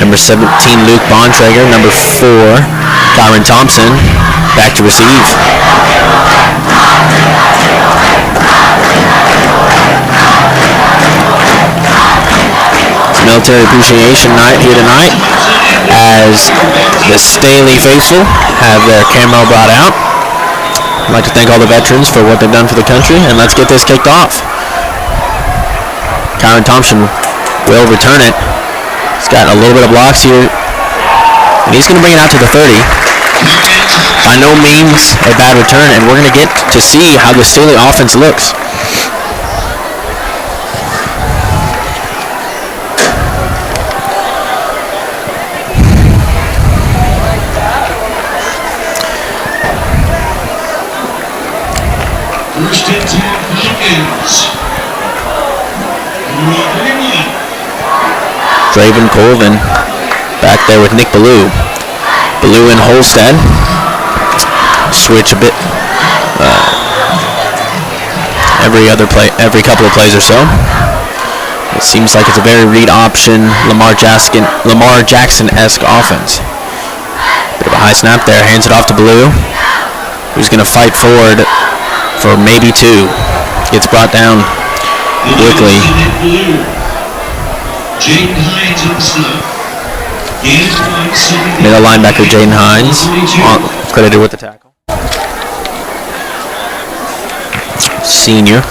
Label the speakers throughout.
Speaker 1: Number 17, Luke Bontrager. Number 4, Kyron Thompson. Back to receive. It's Military Appreciation Night here tonight as the Staley faithful have their camo brought out. I'd like to thank all the veterans for what they've done for the country, and let's get this kicked off. Kyron Thompson will return it. He's got a little bit of blocks here, and he's going to bring it out to the 30. By no means a bad return, and we're going to get to see how the Staley offense looks.
Speaker 2: First and 10 Falcons.
Speaker 1: Draven Colvin back there with Nick Ballou. Ballou and Holstead. Switch a bit every couple of plays or so. It seems like it's a very read option, Lamar Jackson-esque offense. Bit of a high snap there, hands it off to Ballou, who's going to fight forward for maybe 2. Gets brought down quickly. Middle linebacker Jaden Hines, credited with the tackle. Senior.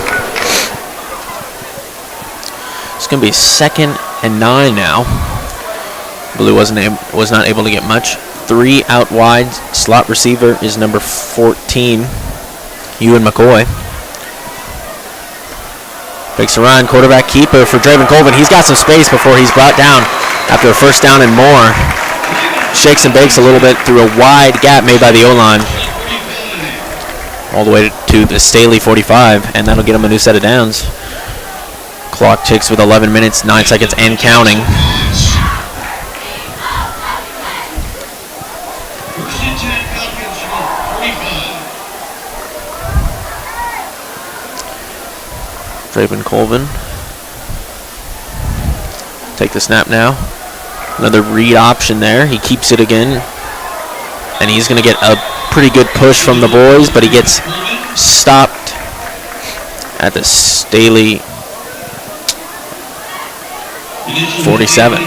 Speaker 1: It's going to be 2nd and 9 now. Blue was not able to get much. 3 out wide. Slot receiver is number 14, Ewan McCoy. Fakes a run, quarterback keeper for Draven Colvin. He's got some space before he's brought down after a first down and more. Shakes and bakes a little bit through a wide gap made by the O-line. All the way to the Staley 45, and that'll get him a new set of downs. Clock ticks with 11 minutes, 9 seconds, and counting. Draven Colvin. Take the snap now. Another read option there. He keeps it again. And he's going to get a pretty good push from the boys, but he gets stopped at the Staley 47.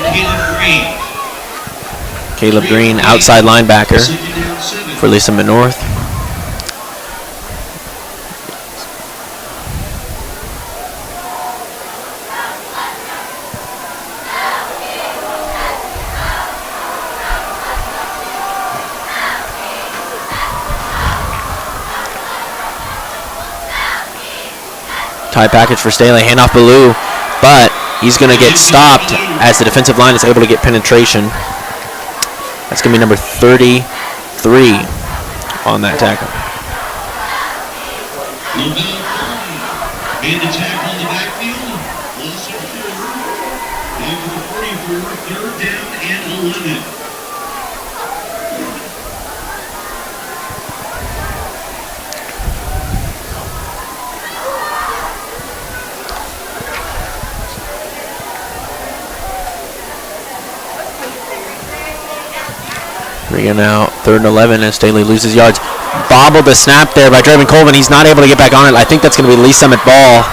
Speaker 1: Caleb Green, outside linebacker for Lisa North. Tie package for Staley, handoff Ballou, but he's going to get stopped as the defensive line is able to get penetration. That's going to be number 33 on that tackle.
Speaker 2: And the tackle in the backfield, also for 44, 3rd down and 11.
Speaker 1: We're now 3rd and 11 as Staley loses yards. Bobbled the snap there by Draven Colvin. He's not able to get back on it. I think that's going to be Lee Summit ball.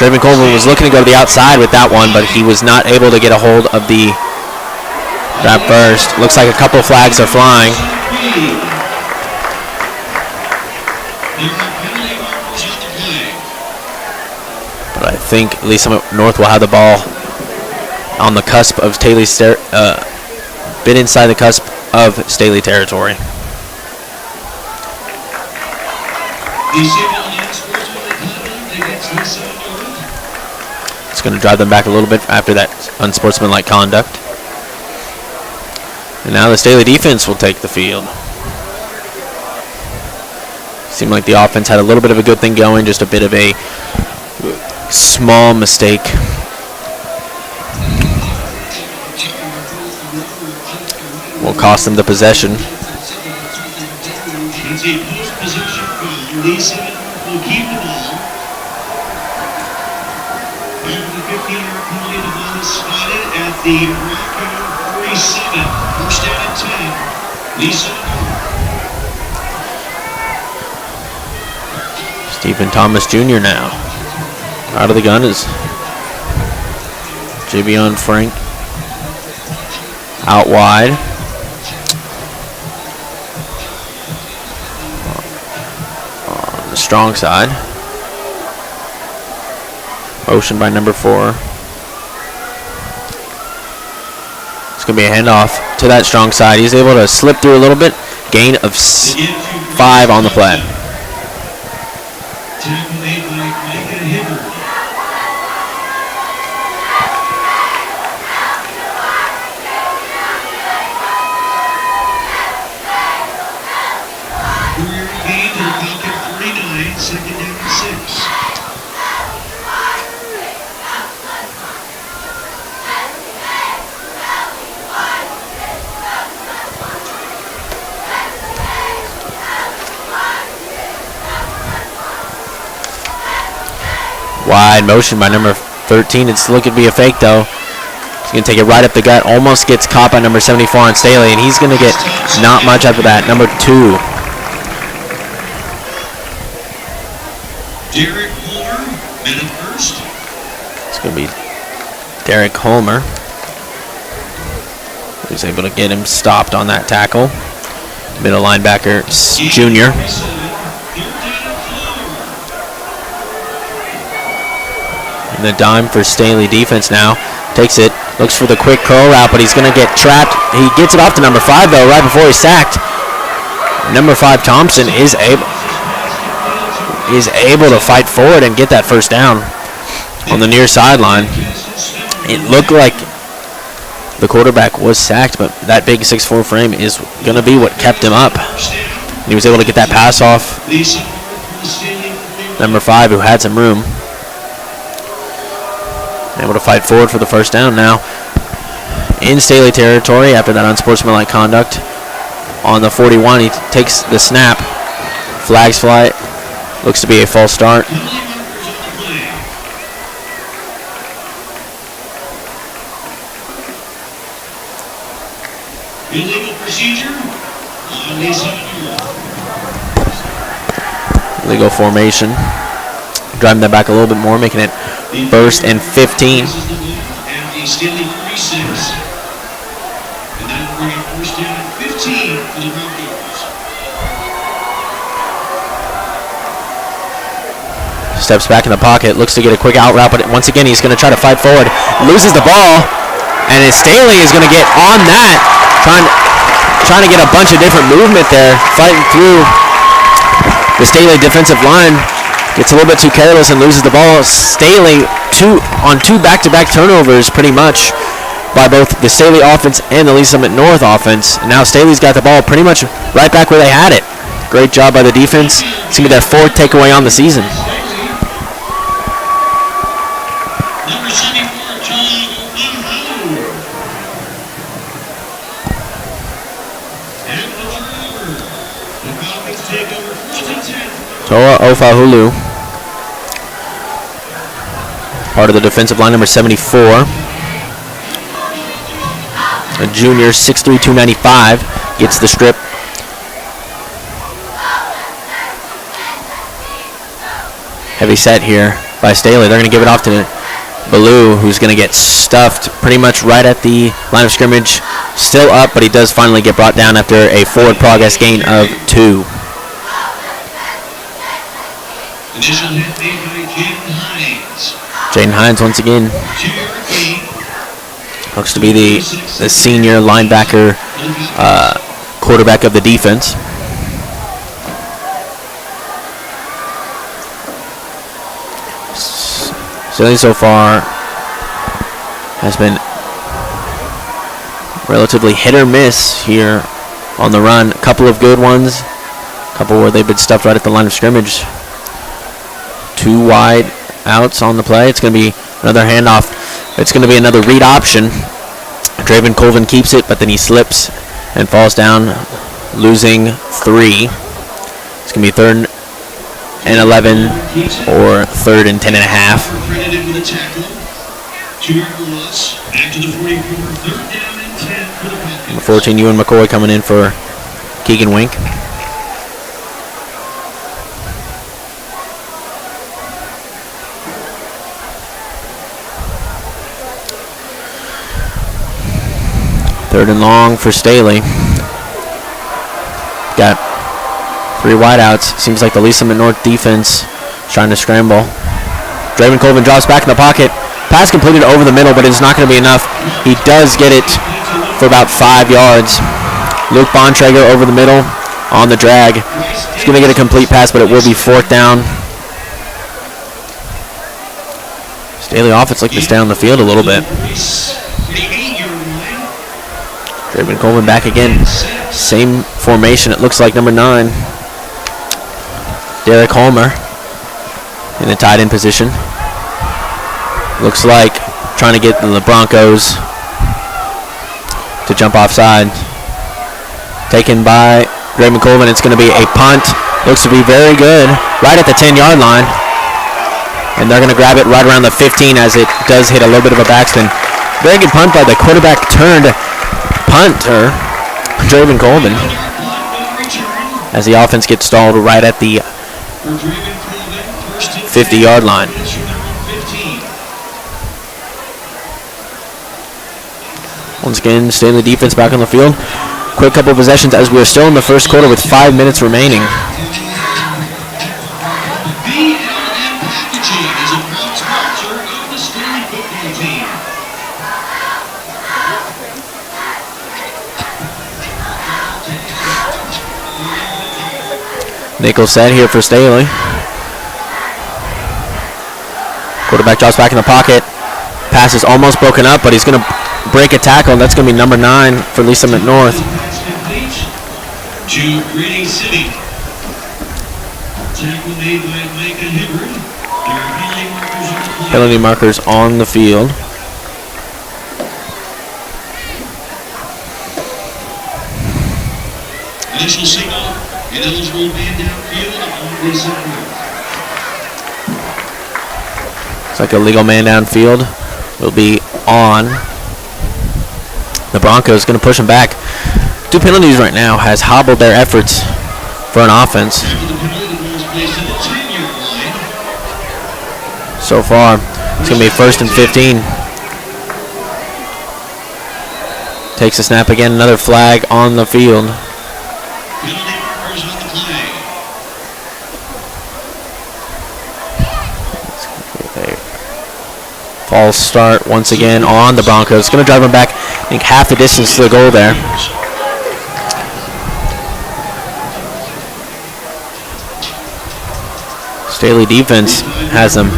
Speaker 1: Draven Colvin was looking to go to the outside with that one, but he was not able to get a hold of the grab first. Looks like a couple of flags are flying. But I think Lee Summit North will have the ball on the cusp of Staley's bit inside the cusp of Staley territory. It's going to drive them back a little bit after that unsportsmanlike conduct. And now the Staley defense will take the field. Seemed like the offense had a little bit of a good thing going, just a bit of a small mistake. Will cost them the possession.
Speaker 2: It's a post-possession foul. Lisa will keep the ball. After the 15-yard penalty, the ball is spotted at the Bronco 47. First down and 10. Lisa.
Speaker 1: Stephen Thomas Jr. now. Out of the gun is Javion Frank. Out wide. On the strong side. Motion by number 4. It's going to be a handoff to that strong side. He's able to slip through a little bit. Gain of 5 on the play.
Speaker 2: Second down and 6.
Speaker 1: Wide motion by number 13. It's looking to be a fake though. He's going to take it right up the gut. Almost gets caught by number 74 on Staley, and he's going to get not much after that. Number 2.
Speaker 2: Derek Homer, men at first.
Speaker 1: It's going to be Derek Homer. He's able to get him stopped on that tackle. Middle linebacker, junior. And the dime for Staley defense now. Takes it, looks for the quick curl route, but he's going to get trapped. He gets it off to number 5, though, right before he's sacked. Number 5, Thompson, is able to fight forward and get that first down on the near sideline. It looked like the quarterback was sacked, but that big 6'4" frame is going to be what kept him up. And he was able to get that pass off number 5, who had some room. Able to fight forward for the first down now in Staley territory after that unsportsmanlike conduct on the 41. He takes the snap. Flags fly. Looks to be a false start.
Speaker 2: Illegal procedure.
Speaker 1: Illegal formation. Driving that back a little bit more, making it first and 15.
Speaker 2: And the Staley 46. And that will bring it first down and 15 for the Broncos.
Speaker 1: Steps back in the pocket, looks to get a quick out route, but once again he's going to try to fight forward. Loses the ball, and Staley is going to get on that, trying to get a bunch of different movement there, fighting through the Staley defensive line. Gets a little bit too careless and loses the ball. Staley on two back-to-back turnovers pretty much by both the Staley offense and the Lee Summit North offense. And now Staley's got the ball pretty much right back where they had it. Great job by the defense. It's going to be their 4th takeaway on the season.
Speaker 2: Number 74, and the turnover. The Falcons take over 1st and 10.
Speaker 1: Toa Ofahulu, part of the defensive line, number 74. A junior, 6'3", 295, gets the strip. Heavy set here by Staley. They're going to give it off to Ballou, who's going to get stuffed pretty much right at the line of scrimmage. Still up, but he does finally get brought down after a forward progress gain of 2.
Speaker 2: Initial hit made by Jaden Hines.
Speaker 1: Jaden Hines once again. Looks to be the senior linebacker, quarterback of the defense. Staley so far has been relatively hit or miss here on the run. A couple of good ones, a couple where they've been stuffed right at the line of scrimmage. 2 wide outs on the play. It's going to be another handoff. It's going to be another read option. Draven Colvin keeps it, but then he slips and falls down, losing 3. It's going to be 3rd and 11 or 3rd and 10 and a half.
Speaker 2: 2-yard loss. Back to the 44. 3rd down and 10 for the Falcons.
Speaker 1: Number 14, Ewan McCoy coming in for Keegan Wink. Third and long for Staley. Got 3 wideouts. Seems like the Lisa North defense is trying to scramble. Draven Colvin drops back in the pocket. Pass completed over the middle, but it's not going to be enough. He does get it for about 5 yards. Luke Bontrager over the middle on the drag. He's going to get a complete pass, but it will be 4th down. Staley offense looking to stay on the field a little bit. Draven Coleman back again. Same formation, it looks like, number 9. Derek Holmer in the tight end position. Looks like trying to get the Broncos to jump offside. Taken by Draven Coleman. It's going to be a punt. Looks to be very good. Right at the 10-yard line. And they're going to grab it right around the 15 as it does hit a little bit of a backspin. Very good punt by the quarterback turned punter, Draven Coleman, as the offense gets stalled right at the 50-yard line. Once again, Staley defense back on the field. Quick couple of possessions as we are still in the first quarter with 5 minutes remaining. Nickel set here for Staley. Quarterback drops back in the pocket. Pass is almost broken up, but he's going to break a tackle. That's going to be number 9 for Lisa McNorth.
Speaker 2: To Reading City. Tackle made by Micah Hibbard.
Speaker 1: Penalty markers on the field.
Speaker 2: Initial signal. Ineligible man downfield on Lisa McNorth.
Speaker 1: It's like a legal man downfield will be on. The Broncos going to push them back. 2 penalties right now has hobbled their efforts for an offense. So far, it's going to be 1st and 15. Takes a snap again, another flag on the field. False start once again on the Broncos. Going to drive them back, I think, half the distance to the goal there. Staley defense has them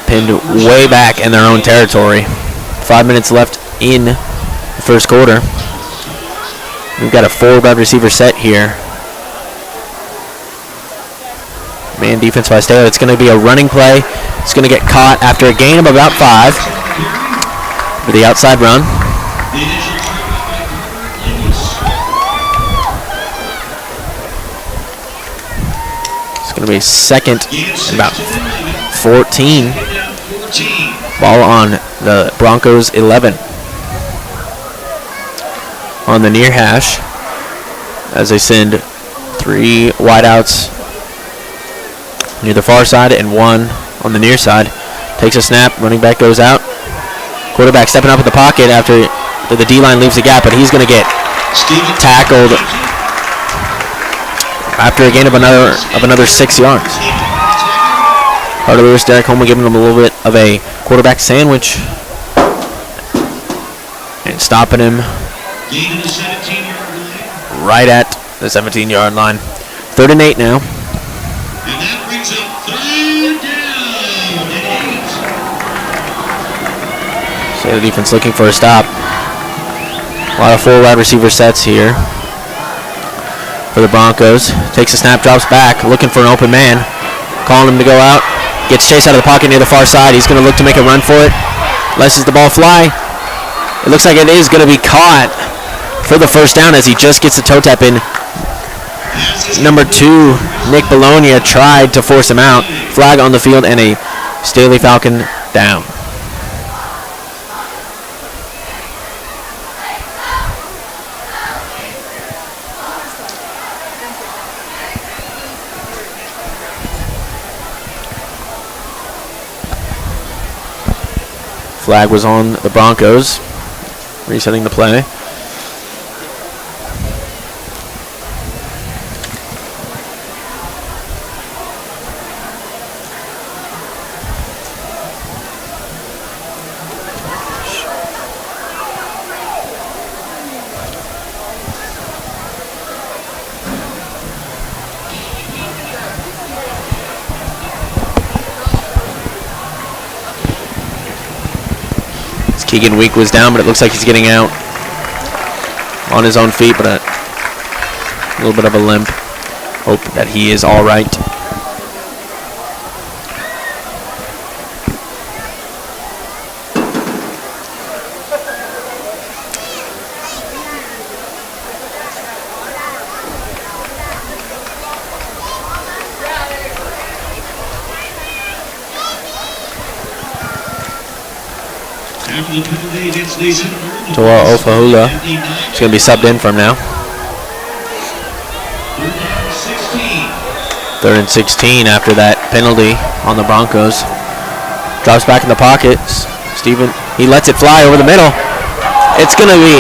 Speaker 1: pinned way back in their own territory. 5 minutes left in the first quarter. We've got a 4 wide receiver set here. Man defense by Staley. It's going to be a running play. It's going to get caught after a gain of about 5 for the outside run. It's going to be 2nd and about 14. Ball on the Broncos 11. On the near hash as they send 3 wideouts near the far side and 1 on the near side. Takes a snap, running back goes out. Quarterback stepping up in the pocket after the D-line leaves the gap, but he's going to get tackled after a gain of another 6 yards. Carter Lewis, Derek Holman giving him a little bit of a quarterback sandwich and stopping him right at the 17-yard line. 3rd and 8 now.
Speaker 2: And that brings up 3rd down and 8.
Speaker 1: So the defense looking for a stop. A lot of 4 wide receiver sets here for the Broncos. Takes a snap, drops back, looking for an open man. Calling him to go out. Gets chased out of the pocket near the far side. He's going to look to make a run for it. Lets the ball fly. It looks like it is going to be caught for the 1st down as he just gets the toe tap in. Number 2, Nick Bologna, tried to force him out. Flag on the field and a Staley Falcon down. Flag was on the Broncos, resetting the play. Keegan Week was down, but it looks like he's getting out on his own feet, but a little bit of a limp. Hope that he is all right. Toa Ofahula is going to be subbed in from now. 3rd and 16 after that penalty on the Broncos. Drops back in the pocket. Steven, he lets it fly over the middle. It's going to be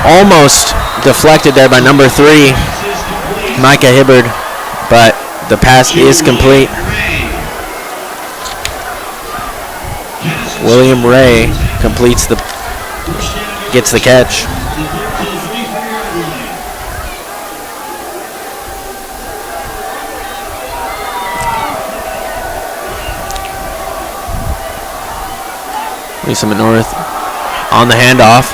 Speaker 1: almost deflected there by number 3, Micah Hibbard, but the pass is complete. William Ray gets the catch. Lisa North on the handoff.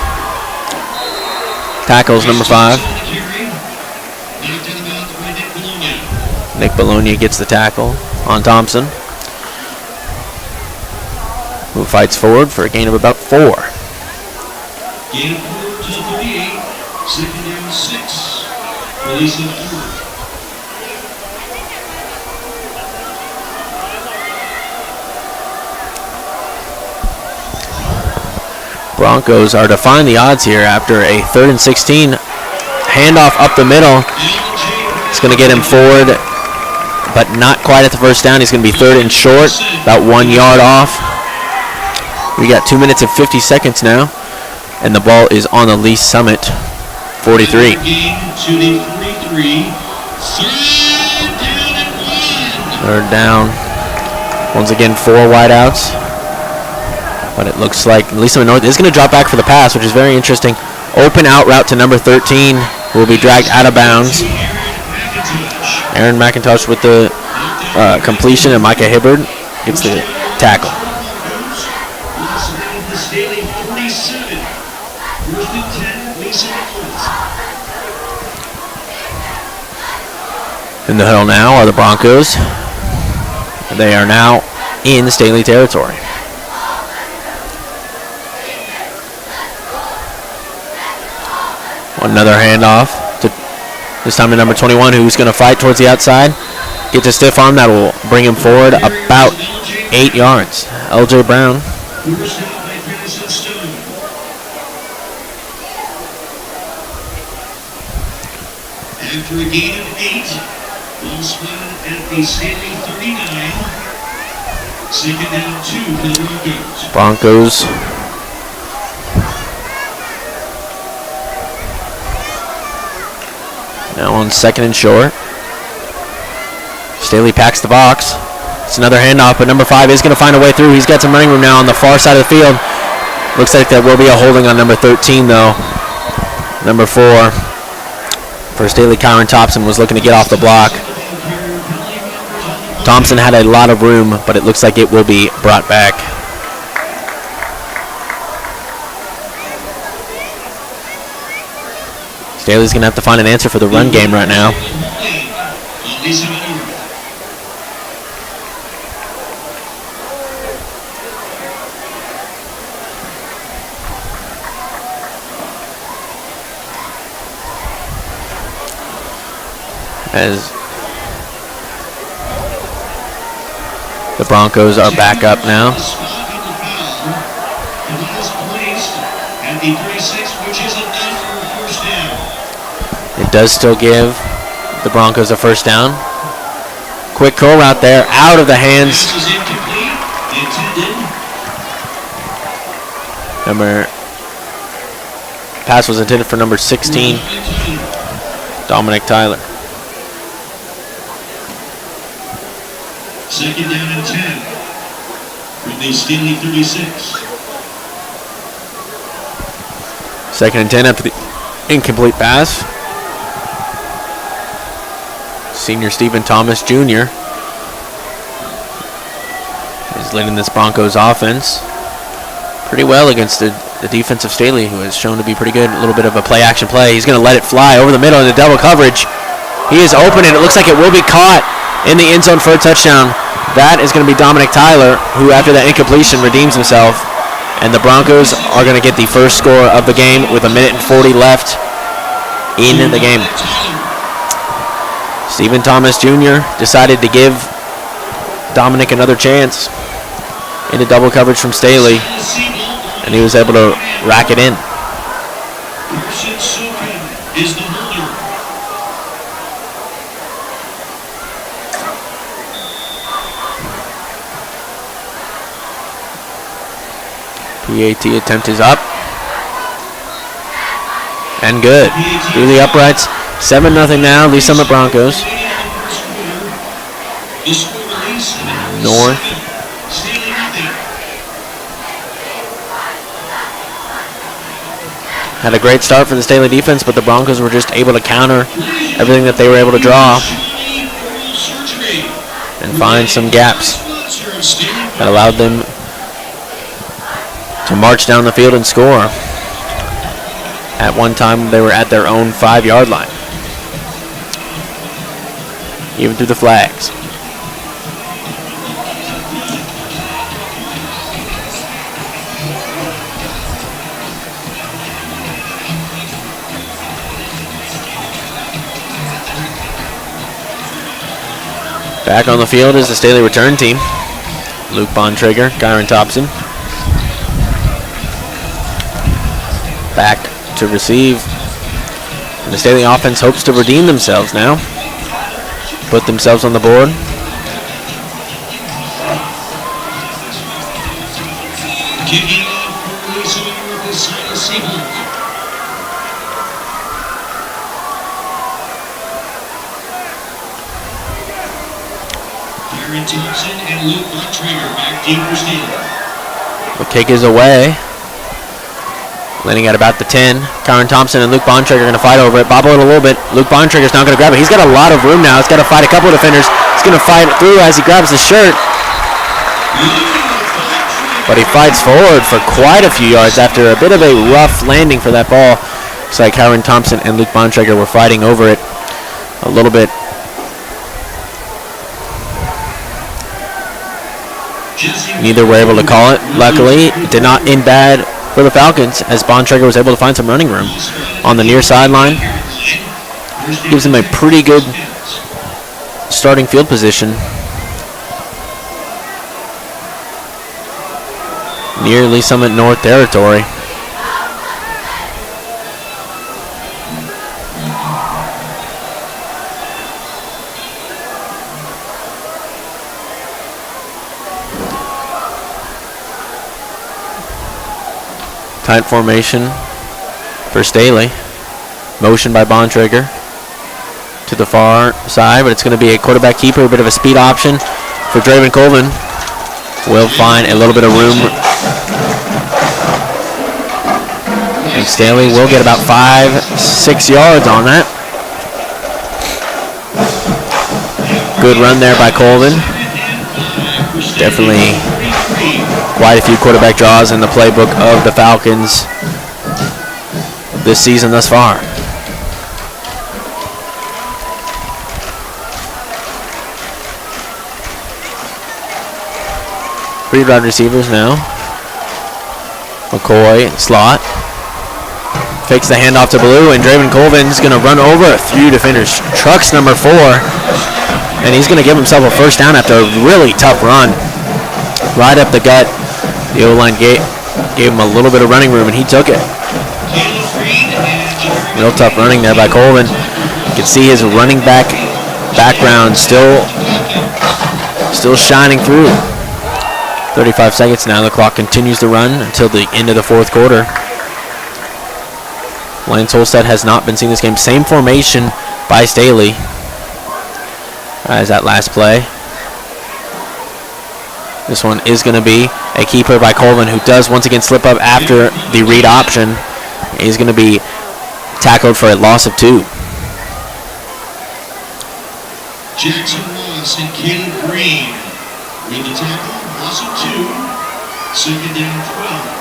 Speaker 1: Tackles number 5. Nick Bologna gets the tackle on Thompson, who fights forward for a gain of about 4.
Speaker 2: Gain of 4 to the 38. 2nd down 6. Release of 4.
Speaker 1: Broncos are defying the odds here after a 3rd and 16 handoff up the middle. It's going to get him forward, but not quite at the first down. He's going to be 3rd and short, about 1 yard off. We got 2 minutes and 50 seconds now, and the ball is on the Lee Summit 43. Third down. Once again, 4 wideouts. But it looks like Lee Summit North is going to drop back for the pass, which is very interesting. Open out route to number 13, who will be dragged out of bounds. Aaron McIntosh with the completion, and Micah Hibbard gets the tackle.
Speaker 2: Staley 47. 1st and 10, Lee Summit North.
Speaker 1: In the huddle now are the Broncos. They are now in Staley territory. Another handoff, this time to number 21, who's going to fight towards the outside. Gets a stiff arm that will bring him forward about 8 yards. LJ Brown.
Speaker 2: After a gain of 8, ball spotted at the Staley 39. 2nd down 2 for the Broncos.
Speaker 1: Now on 2nd and short. Staley packs the box. It's another handoff, but number 5 is going to find a way through. He's got some running room now on the far side of the field. Looks like there will be a holding on number 13, though. Number 4 for Staley, Kyron Thompson, was looking to get off the block. Thompson had a lot of room, but it looks like it will be brought back. Staley's going to have to find an answer for the run game right now. The Broncos are back up now. It does still give the Broncos a first down. Quick curl route there, out of the hands. Pass was intended for number 16, Dominic Tyler.
Speaker 2: Second down and 10 from the Staley 36.
Speaker 1: Second and 10 after the incomplete pass. Senior Stephen Thomas Jr. is leading this Broncos offense pretty well against the defense of Staley, who has shown to be pretty good. A little bit of a play-action play. He's going to let it fly over the middle into double coverage. He is open, and it looks like it will be caught in the end zone for a touchdown. That is going to be Dominic Tyler, who after that incompletion redeems himself. And the Broncos are going to get the first score of the game with 1:40 left in the game. Stephen Thomas Jr. decided to give Dominic another chance into double coverage from Staley, and he was able to rack it in.
Speaker 2: Is the holder.
Speaker 1: PAT attempt is up. And good. Through the uprights. 7-0 now. Lee Summit Broncos. North. Had a great start for the Staley defense, but the Broncos were just able to counter everything that they were able to draw and find some gaps that allowed them to march down the field and score. At one time, they were at their own 5-yard line, even through the flags. Back on the field is the Staley return team. Luke Bontrager, Kyron Thompson. Back to receive. And the Staley offense hopes to redeem themselves now. Put themselves on the board.
Speaker 2: Kicking off for Lee Summit North is Silas Siebel. Kyron Thompson and Luke Bontrager back deep for Staley.
Speaker 1: The kick is away. Landing at about the 10. Kyron Thompson and Luke Bontrager are going to fight over it. Bobble it a little bit. Luke Bontrager's not going to grab it. He's got a lot of room now. He's got to fight a couple of defenders. He's going to fight through as he grabs the shirt. But he fights forward for quite a few yards after a bit of a rough landing for that ball. Looks like Kyron Thompson and Luke Bontrager were fighting over it a little bit. Neither were able to call it. Luckily, it did not end bad for the Falcons, as Bontrager was able to find some running room on the near sideline. Gives him a pretty good starting field position near Lee Summit North territory. Tight formation for Staley. Motion by Bontrager to the far side, but it's going to be a quarterback keeper, a bit of a speed option for Draven Colvin. Will find a little bit of room. And Staley will get about 5-6 yards on that. Good run there by Colvin. Definitely quite a few quarterback draws in the playbook of the Falcons this season thus far. Three wide receivers now. McCoy, slot. Fakes the handoff to Blue, and Draven Colvin's going to run over a few defenders. Trucks number 4. And he's going to give himself a first down after a really tough run. Right up the gut. The O-line gave him a little bit of running room, and he took it. Real tough running there by Colvin. You can see his running background still shining through. 35 seconds now. The clock continues to run until the end of the fourth quarter. Lance Holstead has not been seeing this game. Same formation by Staley as that last play. This one is going to be a keeper by Colvin, who does once again slip up after the read option. He's going to be tackled for a loss of 2.
Speaker 2: Jackson Ross and Caleb Green with the tackle, loss of 2, second down 12.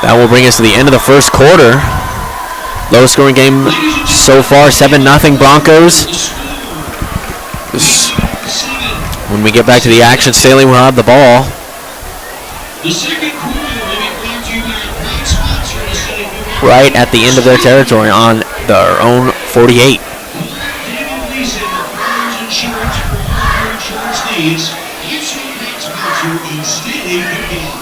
Speaker 1: That will bring us to the end of the first quarter. Low scoring game so far, 7-0 Broncos. When we get back to the action, Staley will have the ball.
Speaker 2: The second quarter will be brought to you by our proud sponsor, the Staley.
Speaker 1: Right at the end of their territory on their own 48.
Speaker 2: Insurance for all your insurance needs. Also a proud sponsor of Staley Football.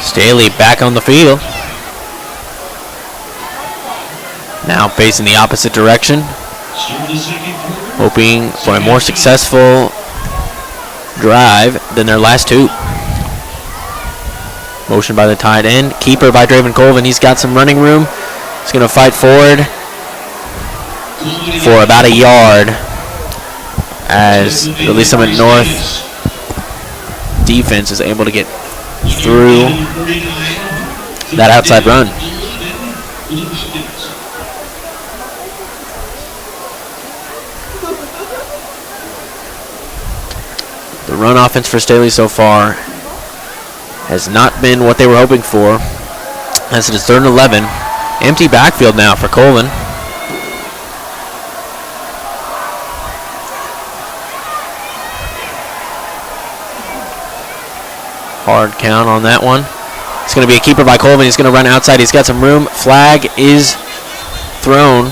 Speaker 1: Staley back on the field. Now facing the opposite direction, hoping for a more successful drive than their last 2. Motion by the tight end. Keeper by Draven Colvin. He's got some running room. He's going to fight forward for about a yard as the Lee Summit North defense is able to get through that outside run. The run offense for Staley so far has not been what they were hoping for, as it is 3rd and 11. Empty backfield now for Colvin. Hard count on that one. It's going to be a keeper by Colvin. He's going to run outside. He's got some room. Flag is thrown.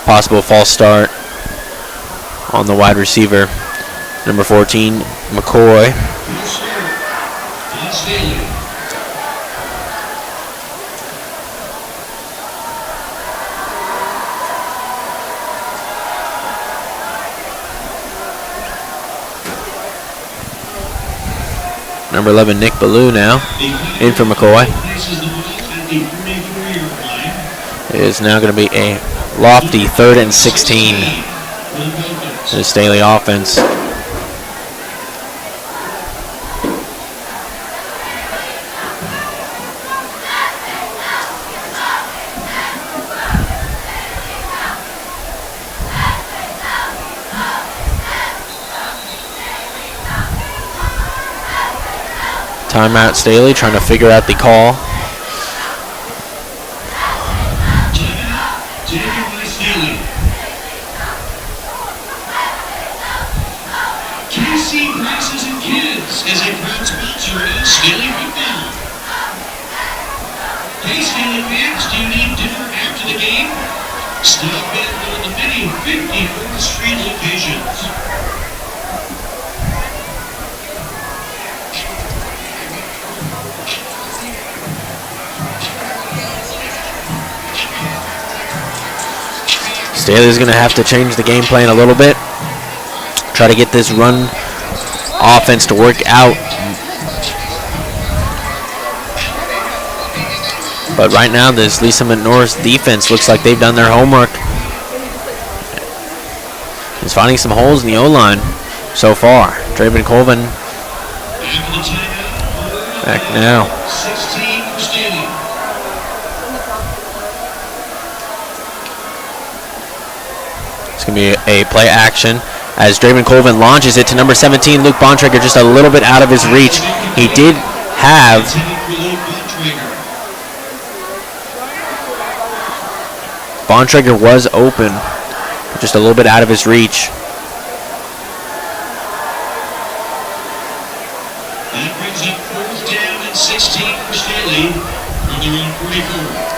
Speaker 1: Possible false start on the wide receiver, number 14, McCoy. Number 11, Nick Ballou now, in for McCoy. It is now going to be a lofty 3rd and 16 to the Staley offense. Timeout Staley, trying to figure out the call.
Speaker 2: KC Prices and Kids is a proud sponsor of Staley Football. Hey Staley fans, do you need dinner after the game? Stop in one of the many 54th Street locations.
Speaker 1: Staley's going to have to change the game plan a little bit. Try to get this run offense to work out But right now, this Lisa McNor's defense looks like they've done their homework. It's finding some holes in the O-line so far. Draven Colvin back now.
Speaker 2: 16 for Staley.
Speaker 1: It's going to be a play action as Draven Colvin launches it to number 17, Luke Bontrager, just a little bit out of his reach. He did have Bontrager was open, just a little bit out of his reach.
Speaker 2: That brings up 4th down and 16 for Staley from their own 44.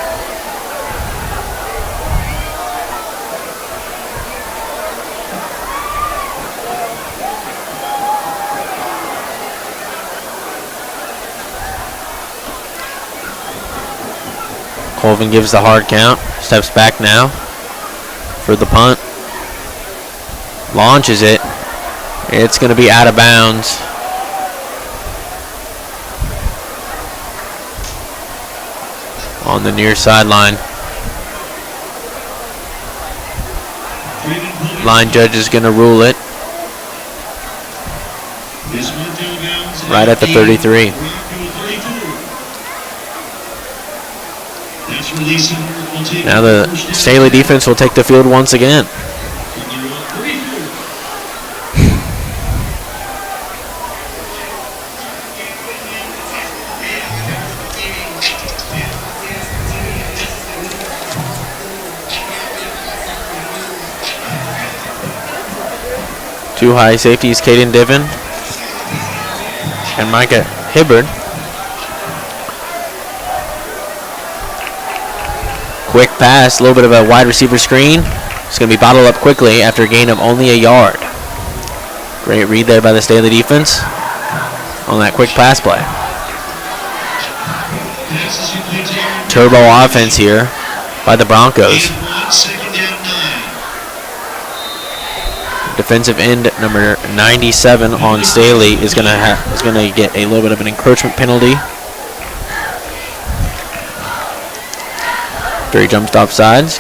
Speaker 1: Colvin gives the hard count, steps back now for the punt. Launches it. It's going to be out of bounds. On the near sideline. Line judge is going to rule it. Right at the 33. Now the Staley defense will take the field once again. Two high safeties, Caden Diven and Micah Hibbard. Quick pass, a little bit of a wide receiver screen. It's going to be bottled up quickly after a gain of only a yard. Great read there by the Staley defense on that quick pass play. Turbo offense here by the Broncos. Defensive end number 97 on Staley is going to get a little bit of an encroachment penalty. He jumps off sides.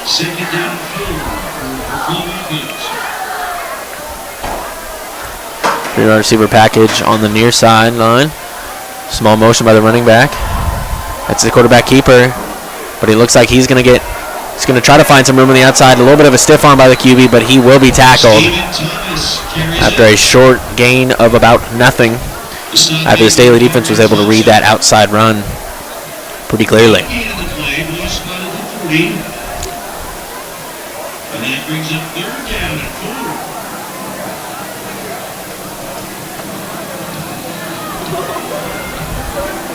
Speaker 2: Second down 4.
Speaker 1: Three-yard receiver package on the near sideline. Small motion by the running back. That's the quarterback keeper, but he looks like he's going to try to find some room on the outside. A little bit of a stiff arm by the QB, but he will be tackled after a short gain of about nothing. After the Staley defense was able to read that outside run pretty clearly.
Speaker 2: And that brings up 3rd down and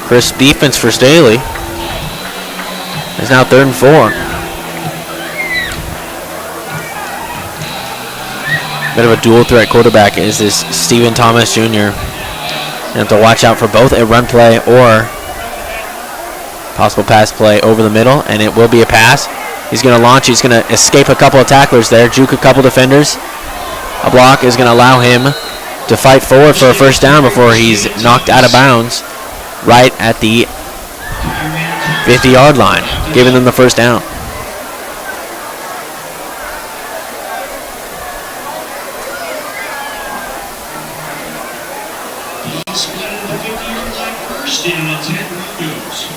Speaker 2: 4.
Speaker 1: Crisp defense for Staley. It's now 3rd and 4. Bit of a dual threat quarterback is this Stephen Thomas Jr. You have to watch out for both a run play or possible pass play over the middle, and it will be a pass. He's going to launch. He's going to escape a couple of tacklers there, juke a couple defenders. A block is going to allow him to fight forward for a first down before he's knocked out of bounds right at the 50-yard line, giving them the first down.
Speaker 2: First down on 10 Broncos.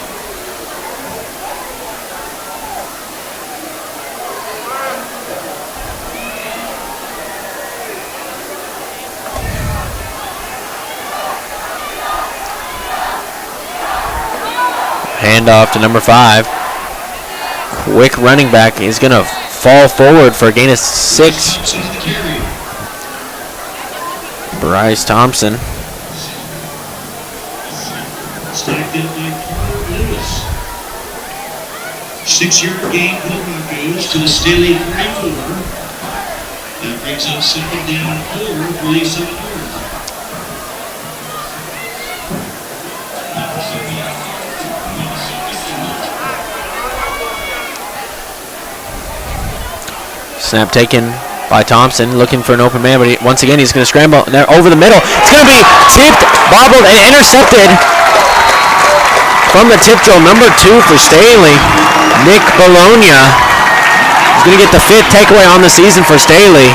Speaker 1: Handoff to number 5. Quick running back is going to fall forward for a gain of 6. Bryce Thompson.
Speaker 2: Stacked up by Carl Lewis. 6-yard gain for the Broncos to the Staley 44. That brings up 2nd down 4 for Lisa McNor.
Speaker 1: Snap taken by Thompson, looking for an open man, but once again he's going to scramble there over the middle. It's going to be tipped, bobbled, and intercepted from the tip drill. Number 2 for Staley, Nick Bologna. He's going to get the 5th takeaway on the season for Staley.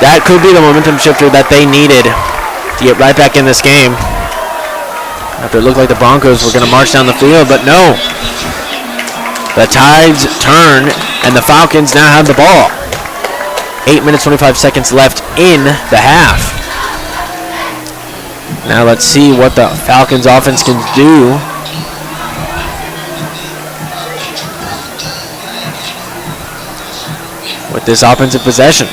Speaker 1: That could be the momentum shifter that they needed to get right back in this game. After it looked like the Broncos were going to march down the field, but no. The tides turn, and the Falcons now have the ball. 8 minutes, 25 seconds left in the half. Now let's see what the Falcons offense can do. With this offensive possession.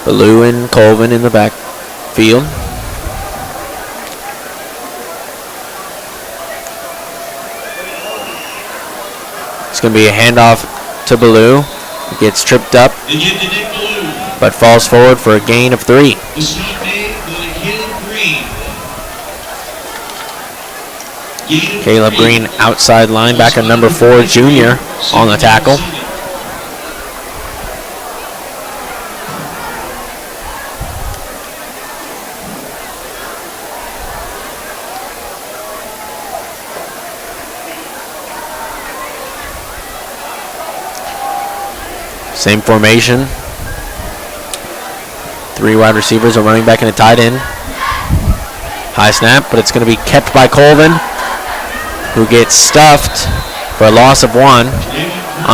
Speaker 1: Ballou and Colvin in the backfield. It's going to be a handoff to Ballou. He gets tripped up, but falls forward for a gain of 3. Caleb Green, outside linebacker, number 4, junior, on the tackle. Same formation. 3 wide receivers, a running back, and a tight end. High snap, but it's going to be kept by Colvin, who gets stuffed for a loss of 1.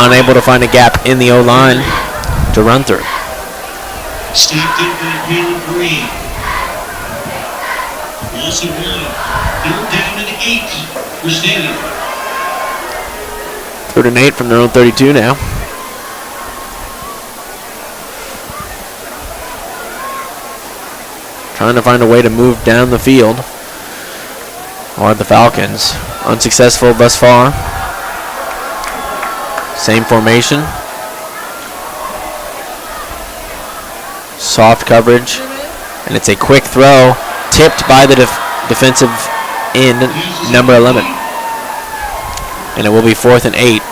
Speaker 1: Unable to find a gap in the O-line to run through.
Speaker 2: Stopped in by Caleb Green. Loss of 1. 3rd down and 8 for Staley.
Speaker 1: 3rd and 8 from their own 32 now. Trying to find a way to move down the field. Or the Falcons. Unsuccessful thus far. Same formation. Soft coverage. And it's a quick throw. Tipped by the defensive end, number 11. And it will be 4th and 8.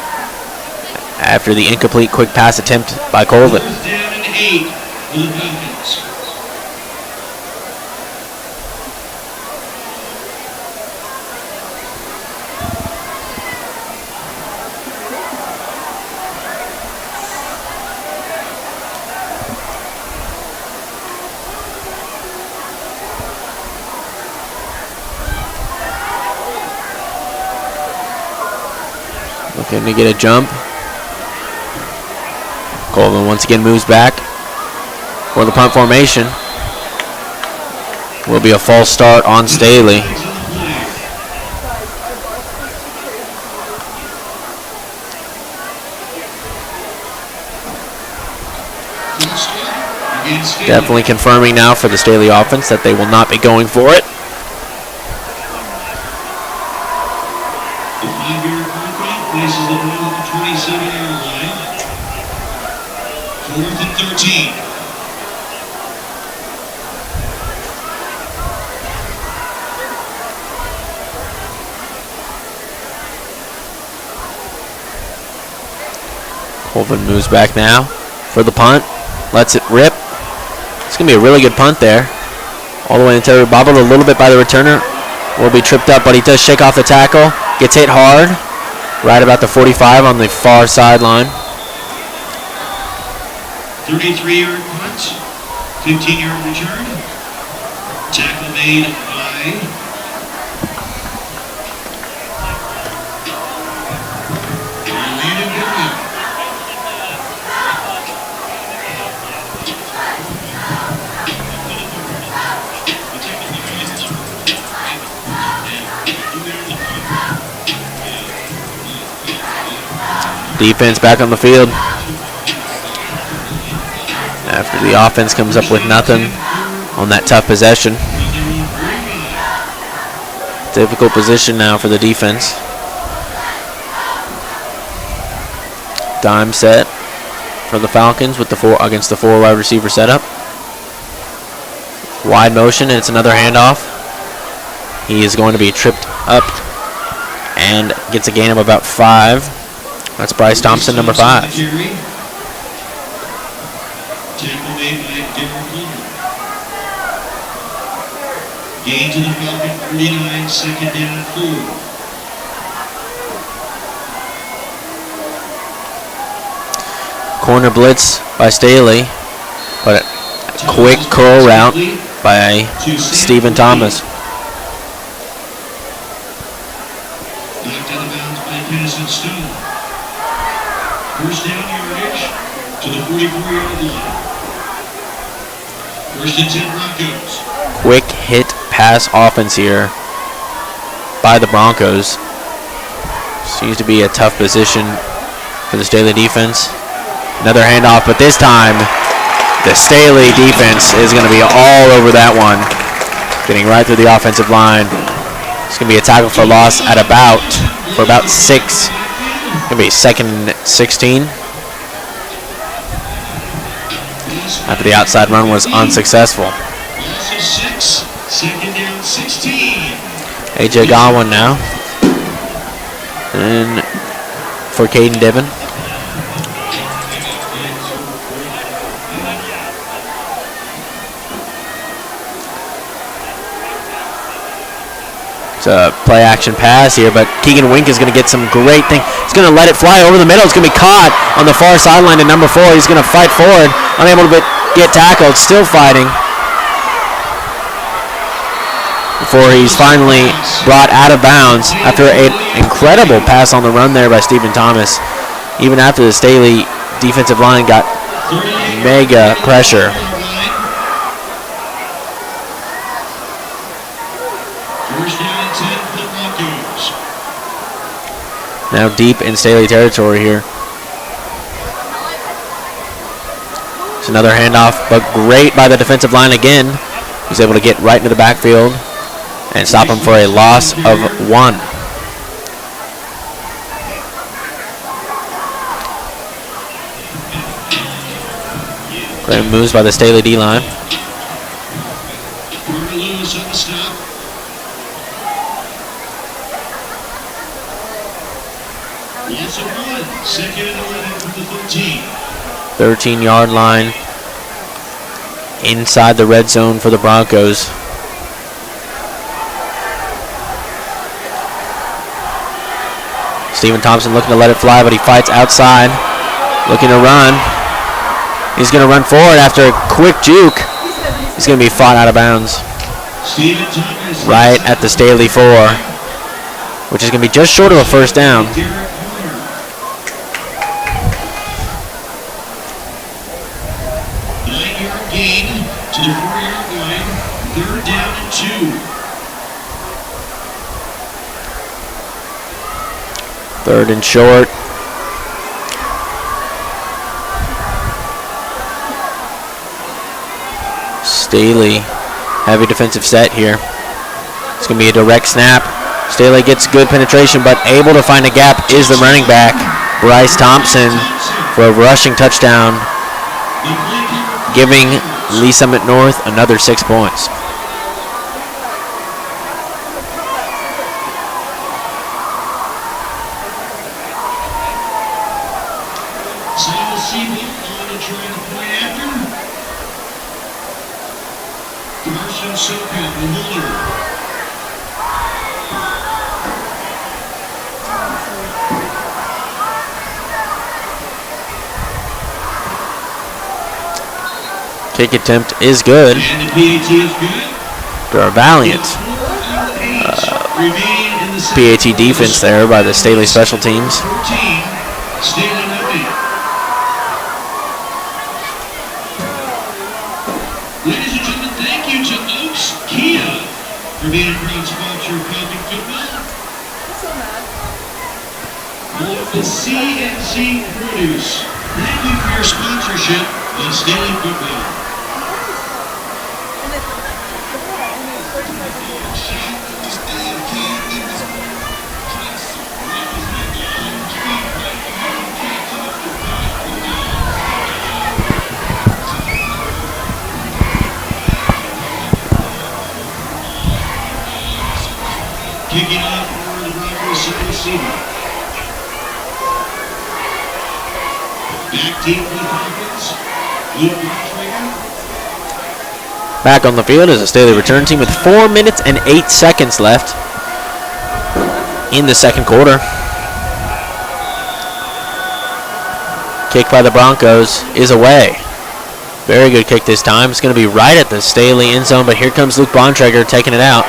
Speaker 1: After the incomplete quick pass attempt by Colvin.
Speaker 2: 4th down and 8 for the Falcons.
Speaker 1: Looking to get a jump. Colvin once again moves back for the punt formation. Will be a false start on Staley. Definitely confirming now for the Staley offense that they will not be going for it.
Speaker 2: The 5-yard punt places the ball at the 27-yard line. 4th and 13.
Speaker 1: Colvin moves back now for the punt. Lets it rip. It's going to be a really good punt there. All the way until bobbled a little bit by the returner. Will be tripped up, but he does shake off the tackle. Gets hit hard. Right about the 45 on the far sideline.
Speaker 2: 33-yard punt. 15-yard return. Tackle made by Landon Goodwin.
Speaker 1: Defense back on the field. After the offense comes up with nothing on that tough possession. Difficult position now for the defense. Dime set for the Falcons with the 4 against the 4 wide receiver setup. Wide motion, and it's another handoff. He is going to be tripped up and gets a gain of about 5. That's Bryce Thompson, number 5.
Speaker 2: Tackle made by Derek Holder. Gain to the Falcon 49, second down and 4.
Speaker 1: Corner blitz by Staley, but a quick curl route by Stephen Thomas.
Speaker 2: Knocked out of bounds by Kennison Stone. First down yardage to the 44-yard line. First and 10 Broncos.
Speaker 1: Quick hit pass offense here by the Broncos. Seems to be a tough position for the Staley defense. Another handoff, but this time the Staley defense is going to be all over that one. Getting right through the offensive line. It's going to be a tackle for loss at about 6. It's going to be second and 16. After the outside run was unsuccessful.
Speaker 2: Loss of 6, second down 16.
Speaker 1: AJ Godwin now. And for Caden Divin. It's a play action pass here, but Keegan Wink is going to get some great thing. He's going to let it fly over the middle. It's going to be caught on the far sideline to number 4. He's going to fight forward. Unable to get tackled. Still fighting. Before he's finally brought out of bounds after an incredible pass on the run there by Stephen Thomas. Even after the Staley defensive line got mega pressure.
Speaker 2: First down and 10 for the Broncos.
Speaker 1: Now deep in Staley territory here. It's another handoff, but great by the defensive line again. He's able to get right into the backfield and stop him for a loss of 1. Great moves by the Staley D-line.
Speaker 2: Lewis on the stop. Loss of 1, second and 11 from the 13.
Speaker 1: 13-yard line inside the red zone for the Broncos. Stephen Thompson looking to let it fly, but he fights outside, looking to run. He's going to run forward after a quick juke. He's going to be fought out of bounds right at the Staley 4, which is going to be just short of a first down.
Speaker 2: 9-yard gain to the 4-yard line. Third down and 2.
Speaker 1: Third and short. Staley, heavy defensive set here. It's going to be a direct snap. Staley gets good penetration, but able to find a gap is the running back, Bryce Thompson, for a rushing touchdown, giving Lee Summit North another 6 points.
Speaker 2: Samuel Siebel on to try the point after. Carson Soka, the holder.
Speaker 1: Kick attempt is good.
Speaker 2: And the PAT is good.
Speaker 1: After a valiant PAT defense there by the Staley special teams.
Speaker 2: 14, Staley nothing. Ladies and gentlemen, thank you to Oaks Kia for being a proud sponsor of Falcon football. Along with CNC Produce, thank you for your sponsorship of Staley football. Kicking off for the Broncos outside receiver. Back deep for the Falcons. Luke Bontrager.
Speaker 1: Back on the field is a Staley return team with 4 minutes and 8 seconds left in the second quarter. Kick by the Broncos is away. Very good kick this time. It's going to be right at the Staley end zone, but here comes Luke Bontrager taking it out.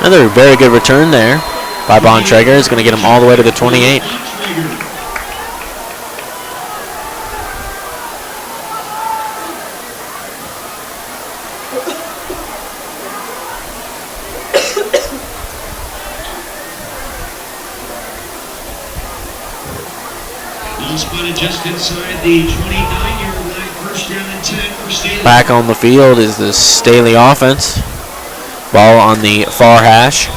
Speaker 1: Another very good return there by Bontrager. Is going to get him all the way to the 28.
Speaker 2: Just inside the 29-yard line, first down and 10 for Staley.
Speaker 1: Back on the field is the Staley offense. Ball on the far hash.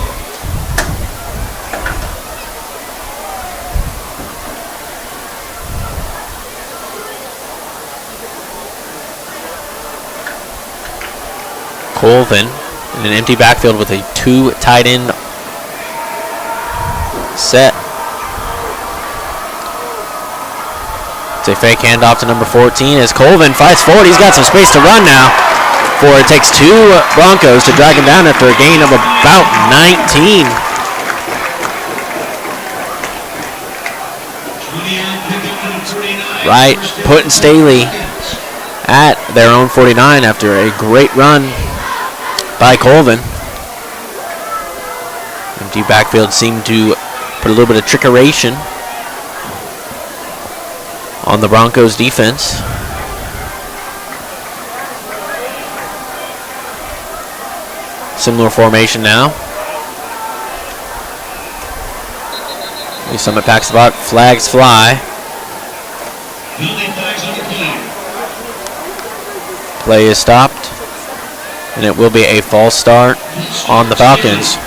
Speaker 1: Colvin in an empty backfield with a 2 tight end set. It's a fake handoff to number 14 as Colvin fights forward. He's got some space to run now. It takes 2 Broncos to drag him down after a gain of about 19. Right, putting Staley at their own 49 after a great run by Colvin. Empty backfield seemed to put a little bit of trickeration on the Broncos defense. Similar formation now. Lee Summit packs the bot. Flags fly. Play is stopped. And it will be a false start on the Falcons.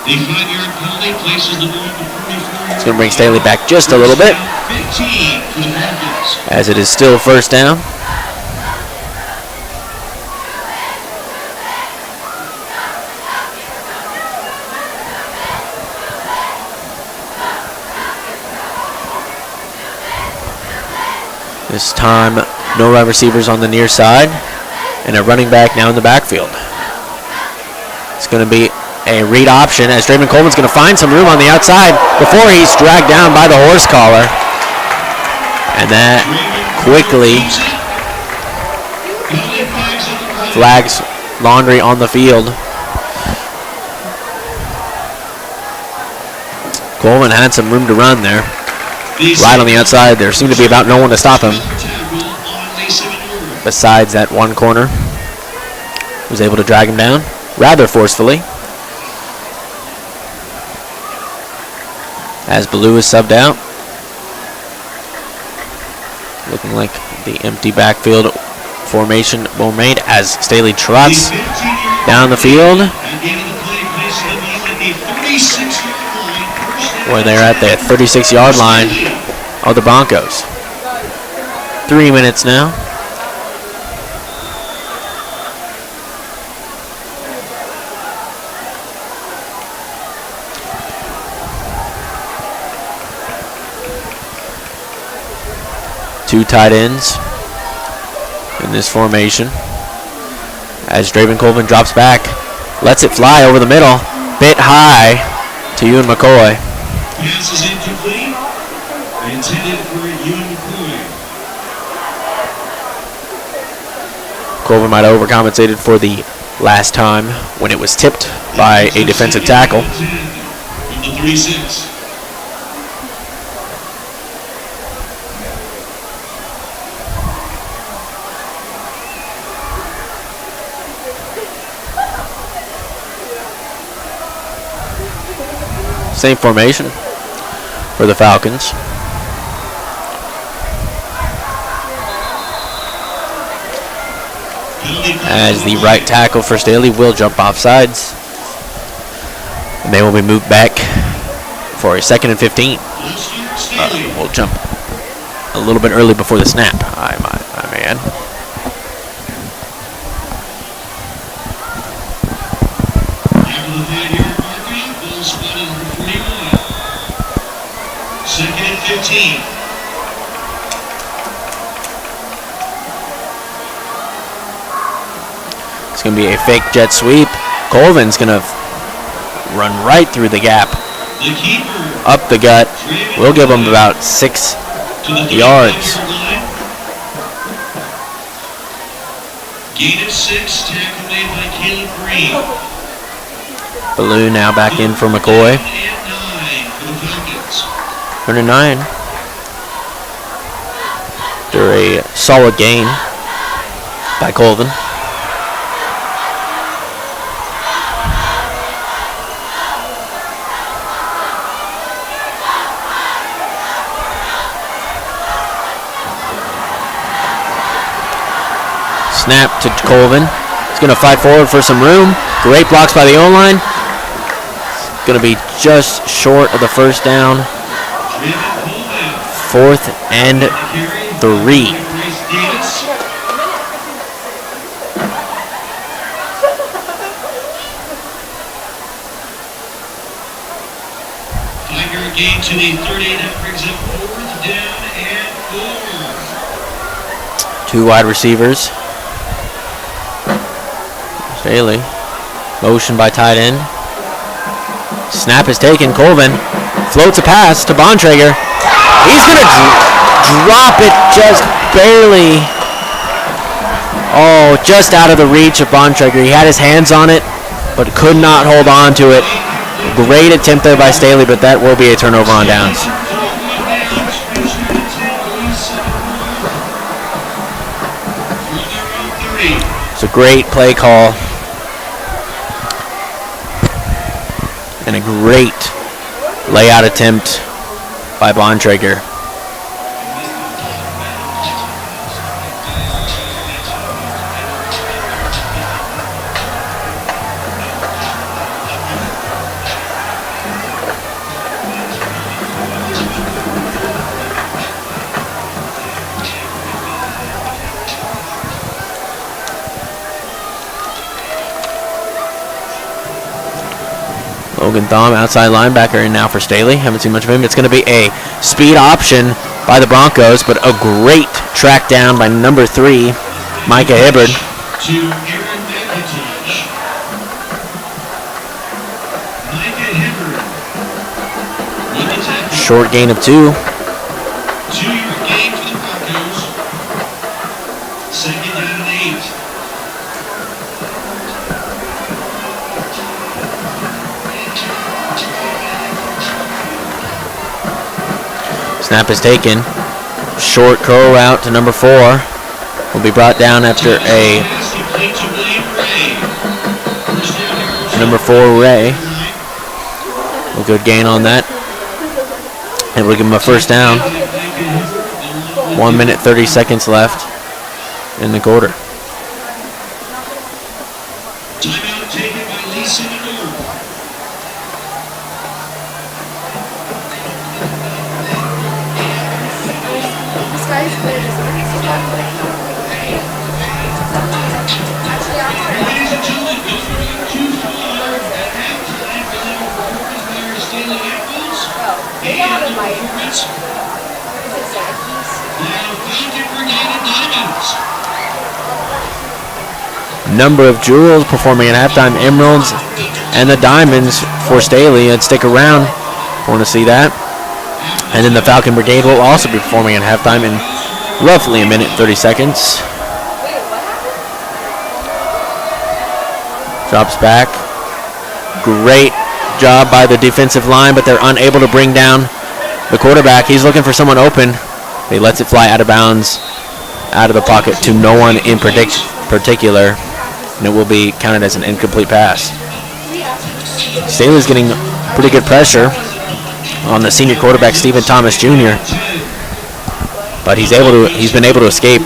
Speaker 2: The 5-yard penalty places the ball at the 44-yard.
Speaker 1: It's going to bring Staley back just a little bit,
Speaker 2: 15 for the Falcons.
Speaker 1: as it is still first down. This time, no wide receivers on the near side, and a running back now in the backfield. It's going to be a read option as Draven Coleman's going to find some room on the outside before he's dragged down by the horse collar. And that quickly flags Laundry on the field. Coleman had some room to run there. Right on the outside, there seemed to be about no one to stop him. Besides that one corner. Was able to drag him down rather forcefully. As Blue is subbed out. Looking like the empty backfield formation will made as Staley trots down the field. Where they're at the 36-yard line of the Broncos. 3 minutes now. Two tight ends in this formation. As Draven Coleman drops back, lets it fly over the middle, bit high to Ewan McCoy.
Speaker 2: Pass is incomplete. Intended for Ewan McCoy.
Speaker 1: Coleman might have overcompensated for the last time when it was tipped by a defensive tackle.
Speaker 2: From the 36.
Speaker 1: Same formation for the Falcons. As the right tackle for Staley will jump off sides. And they will be moved back for a 2nd and 15. We'll jump. a little bit early before the snap, I may add.
Speaker 2: After the 5-yard marker, ball spotted number 41. Second and 15.
Speaker 1: It's going to be a fake jet sweep. Colvin's going to run right through the gap.
Speaker 2: The keeper.
Speaker 1: Up the gut. We'll give him about 6 yards.
Speaker 2: Gain of 6, tackled away by Caleb Green.
Speaker 1: Ballou now back in for McCoy.
Speaker 2: 9 for the Falcons.
Speaker 1: 109. After a solid gain by Colvin. Snap to Colvin. He's going to fight forward for some room. Great blocks by the O-line. Going to be just short of the first down. 4th and 3.
Speaker 2: Five-yard gain to the 38. That brings up 4th down and 4.
Speaker 1: 2 wide receivers. Staley. Motion by tight end. Snap is taken. Colvin floats a pass to Bontrager. He's going to drop it just barely. Oh, just out of the reach of Bontrager. He had his hands on it, but could not hold on to it. Great attempt there by Staley, but that will be a turnover on downs. It's a great play call. And a great layout attempt by Bontrager. Logan Thom, outside linebacker, and now for Staley. Haven't seen much of him. It's going to be a speed option by the Broncos, but a great track down by number 3, Micah Hibbard. Short gain of 2.
Speaker 2: 2-yard gain for the Broncos. Second down and 8.
Speaker 1: Snap is taken. Short curl route to number 4. Will be brought down after a number 4 Ray. A good gain on that. And we'll give him a first down. 1 minute 30 seconds left in the quarter.
Speaker 2: Timeout taken by Lisa Manure. Ladies and gentlemen, don't go too far at halftime. We'll have a performance by our Staley Apples and a performance by our Falcon Brigade and Diamonds.
Speaker 1: Number of jewels performing at halftime. Emeralds and the diamonds for Staley. And stick around. Want to see that. And then the Falcon Brigade will also be performing at halftime in roughly a minute 30 seconds. Drops back. Great job by the defensive line, but they're unable to bring down the quarterback. He's looking for someone open. He lets it fly out of bounds, out of the pocket to no one in particular, and it will be counted as an incomplete pass. Staley's getting pretty good pressure on the senior quarterback, Stephen Thomas Jr., but he's been able to escape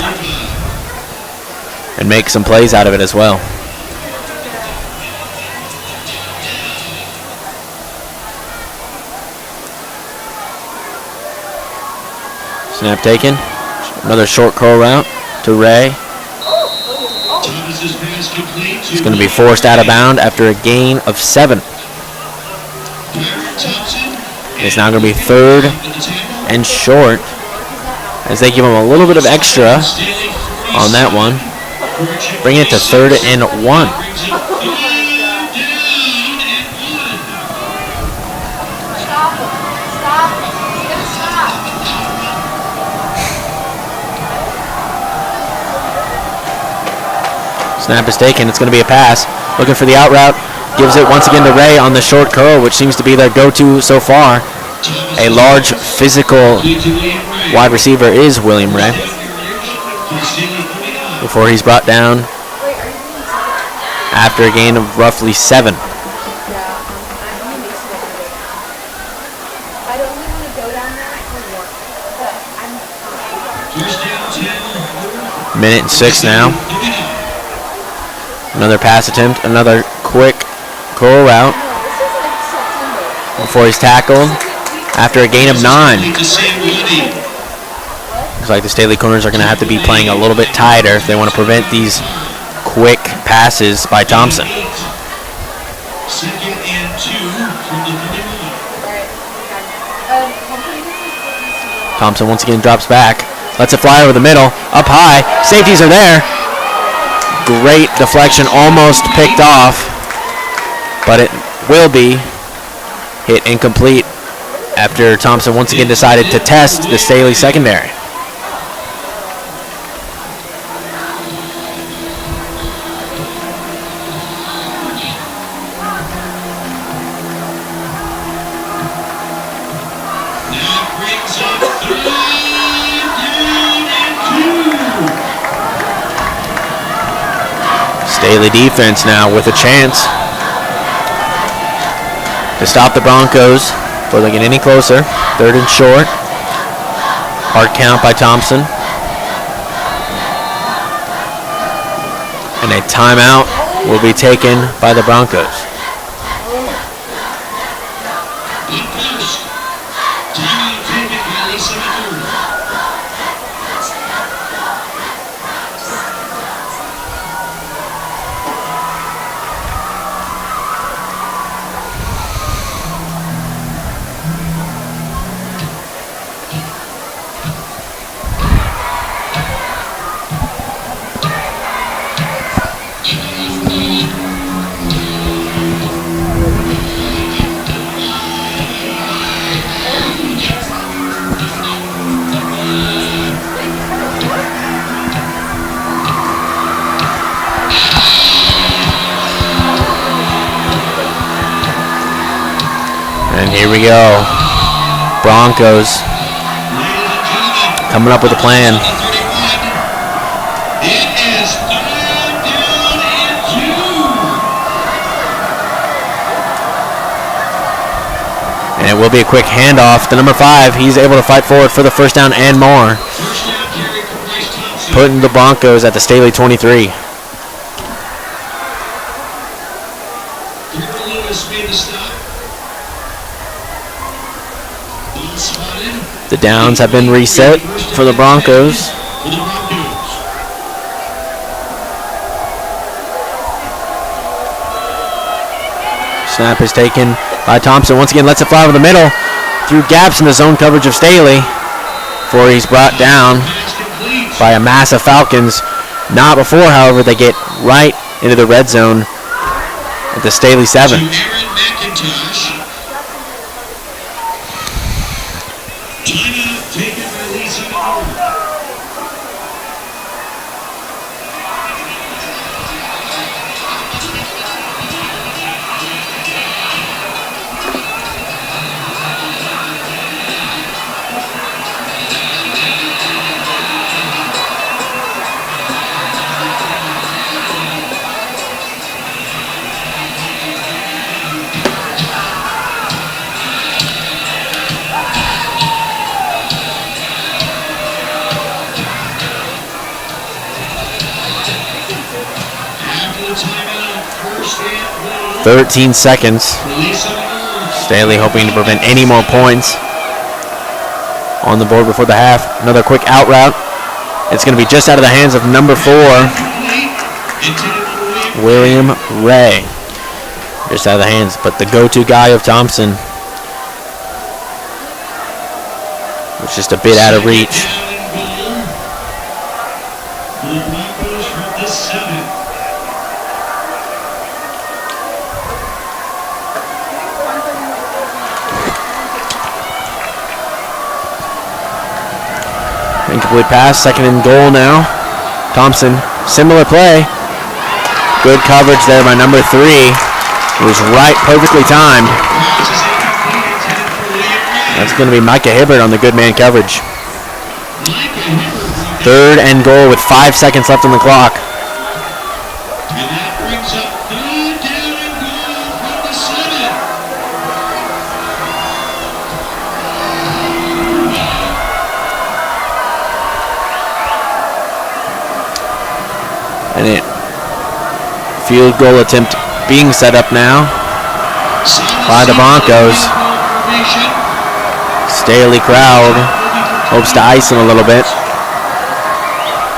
Speaker 1: and make some plays out of it as well. Snap taken. Another short curl route to Ray. He's going to be forced out of bounds after a gain of 7. It's now going to be 3rd and short as they give him a little bit of extra on that one. Bring it to 3rd and 1. Snap is taken. It's going to be a pass. Looking for the out route. Gives it once again to Ray on the short curl, which seems to be their go-to so far. A large physical wide receiver is William Ray. Before he's brought down after a gain of roughly 7. Minute and 6 now. Another pass attempt, another quick curl route before he's tackled after a gain of 9. Looks like the Staley corners are going to have to be playing a little bit tighter if they want to prevent these quick passes by Thompson. Thompson once again drops back, lets it fly over the middle, up high, safeties are there. Great deflection, almost picked off, but it will be hit incomplete after Thompson once again decided to test the Staley secondary. Staley defense now with a chance to stop the Broncos before they get any closer. 3rd and short. Hard count by Thompson. And a timeout will be taken by the Broncos. And here we go. Broncos coming up with a plan.
Speaker 2: It is 3rd down and 2.
Speaker 1: And it will be a quick handoff to number 5. He's able to fight forward for the first down and more. Putting the Broncos at the Staley 23. The downs have been reset for the Broncos. Snap is taken by Thompson. Once again, lets it fly over the middle through gaps in the zone coverage of Staley before he's brought down by a mass of Falcons. Not before, however, they get right into the red zone at the Staley 7.
Speaker 2: Timeout, 1st and
Speaker 1: 13 seconds. Staley hoping to prevent any more points on the board before the half. Another quick out route. It's going to be just out of the hands of number 4, William Ray. Just out of the hands, but the go-to guy of Thompson was just a bit out of reach. Incomplete pass, 2nd and goal now. Thompson, similar play. Good coverage there by number 3. It was right, perfectly timed. That's going to be Micah Hibbert on the good man coverage. 3rd and goal with 5 seconds left on the clock.
Speaker 2: And that brings up 3rd down and goal from the 7.
Speaker 1: And it field goal attempt being set up now by the Broncos. Staley crowd hopes to ice him a little bit.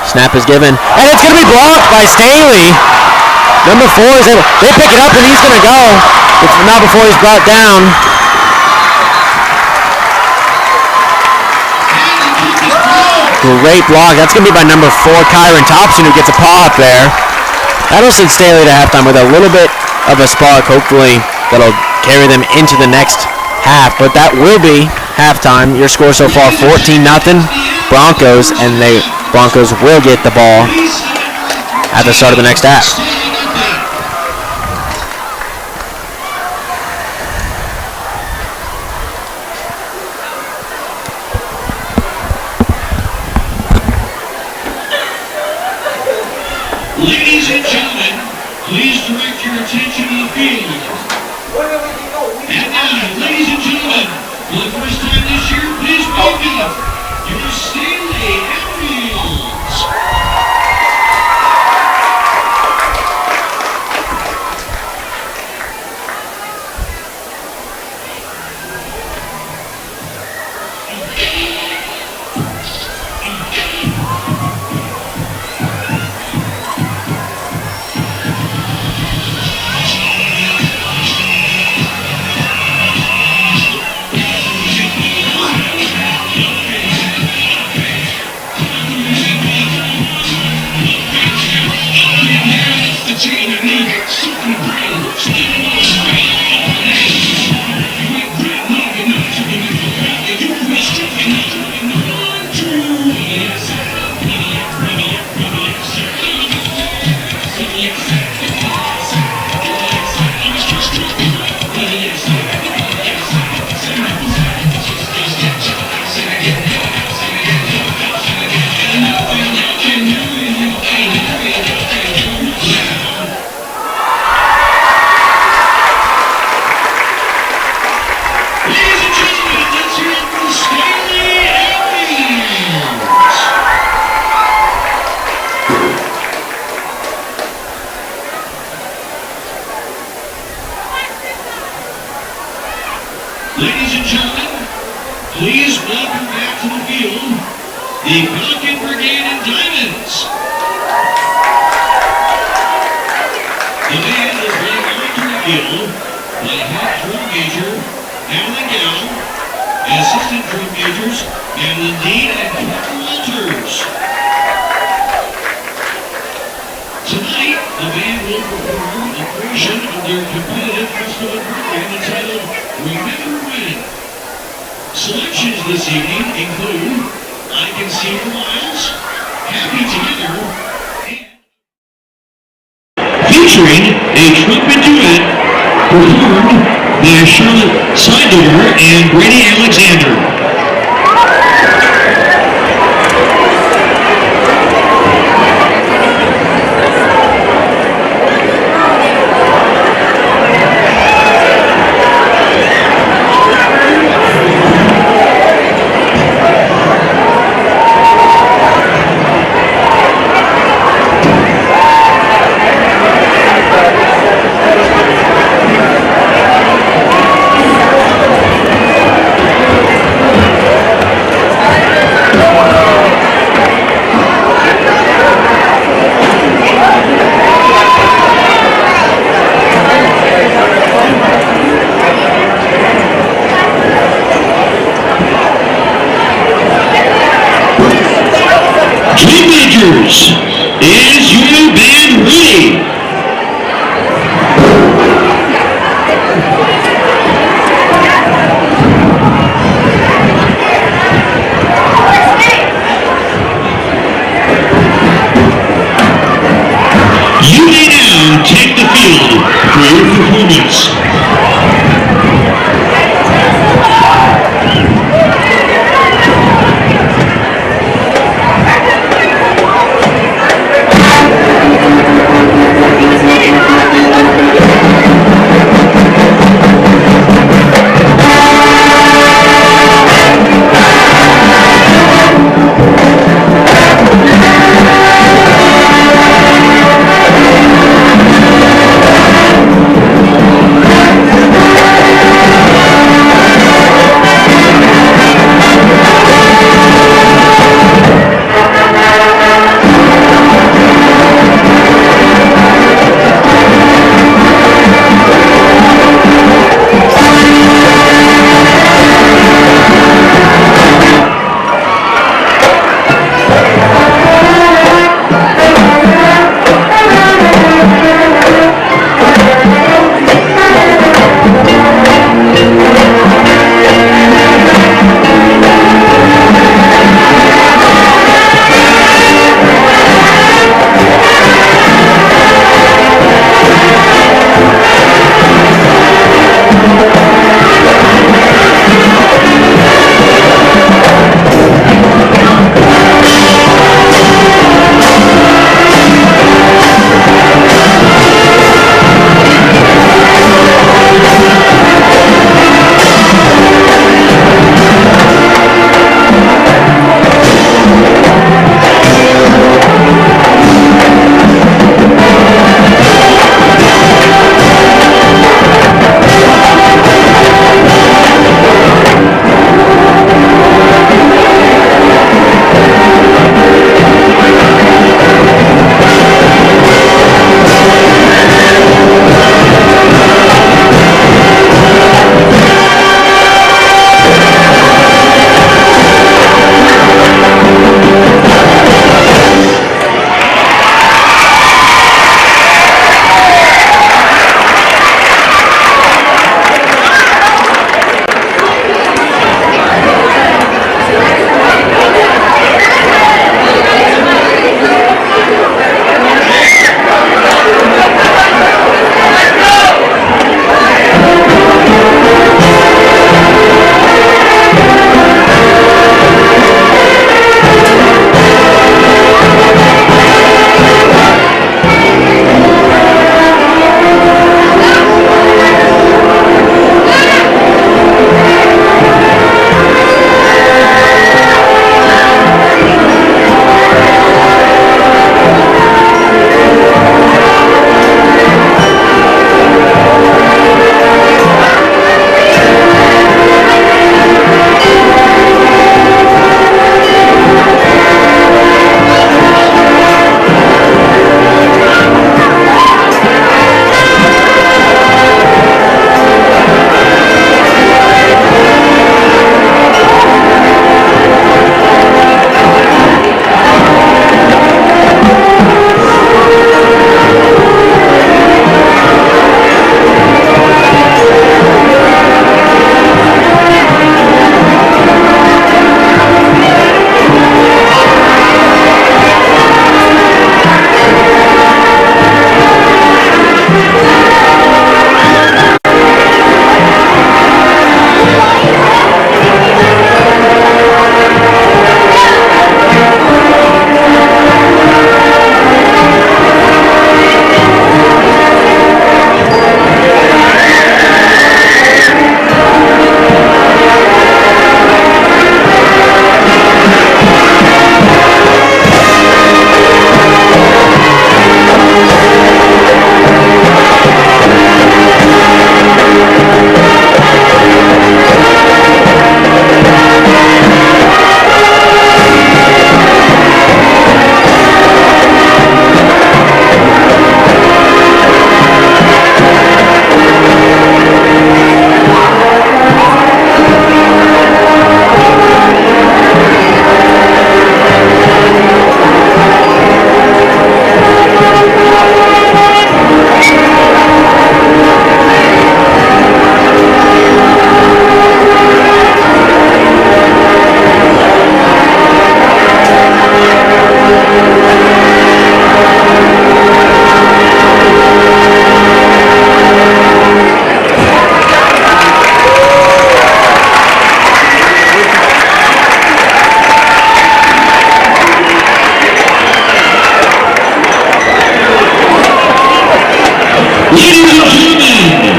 Speaker 1: Snap is given, and it's going to be blocked by Staley. Number 4 is able, they pick it up and he's going to go. It's not before he's brought down. Great block. That's going to be by number 4, Kyron Thompson, who gets a paw up there. That'll send Staley to halftime with a little bit of a spark. Hopefully that'll carry them into the next half. But that will be halftime. Your score so far, 14-0 Broncos, and Broncos will get the ball at the start of the next half.
Speaker 2: Ladies and gentlemen, please direct your attention to the field. And now, ladies and gentlemen, for the first time this year, please welcome your Staley Outfields. Ladies and gentlemen, please welcome back to the field the Falcon Brigade and Diamonds. The band is being honored to the field by head drum major Alan Gow, assistant drum majors Madeline Dean and Carter Walters. Tonight, the band will perform a portion of their competitive festival program entitled Remember When. Selections this evening include I Can See for Miles, Happy Together, featuring a trumpet duet performed by Charlotte Seidler and Brady Alexander. Rangers, is your band ready? You may now take the field for your performance. Ladies and gentlemen,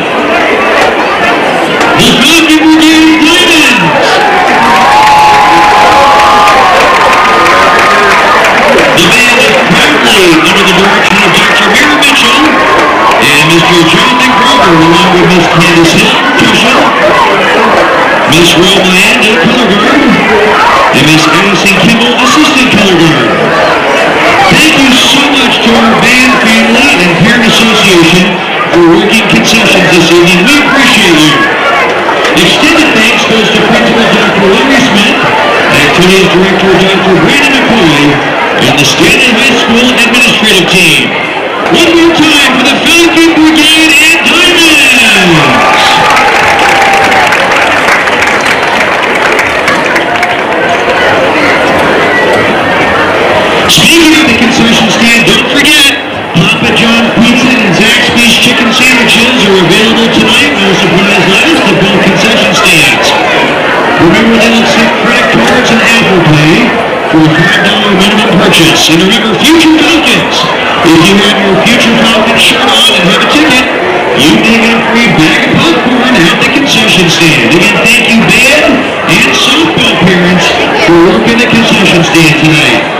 Speaker 2: the Falcon Brigade Diamonds. The band proudly under the direction of Dr. Mary Mitchell and Mr. Jonathan Grover, along with Miss Candace Hill, percussion, Miss Roma Anda, color guard, and Miss Allison Kimball, assistant color guard. Thank you so much to our band family and parent association for working concessions this evening. We appreciate you. Extended thanks goes to Principal Dr. Larry Smith, Activities Director Dr. Brandon McCoy, and the Staley High School administrative team. One more time for the Falcon Brigade and Diamonds! Speaking of the concession stand, don't forget, Papa John's Pizza and Zaxby's Chicken Sandwiches are available tonight, no surprise last, at both concession stands. Remember, they'll accept credit cards and Apple Pay for a $5 minimum purchase. And remember, Future Falcons, if you have your Future Falcon shirt on and have a ticket, you may get a free bag of popcorn at the concession stand. Again, thank you, band and softball parents, for working the concession stand tonight.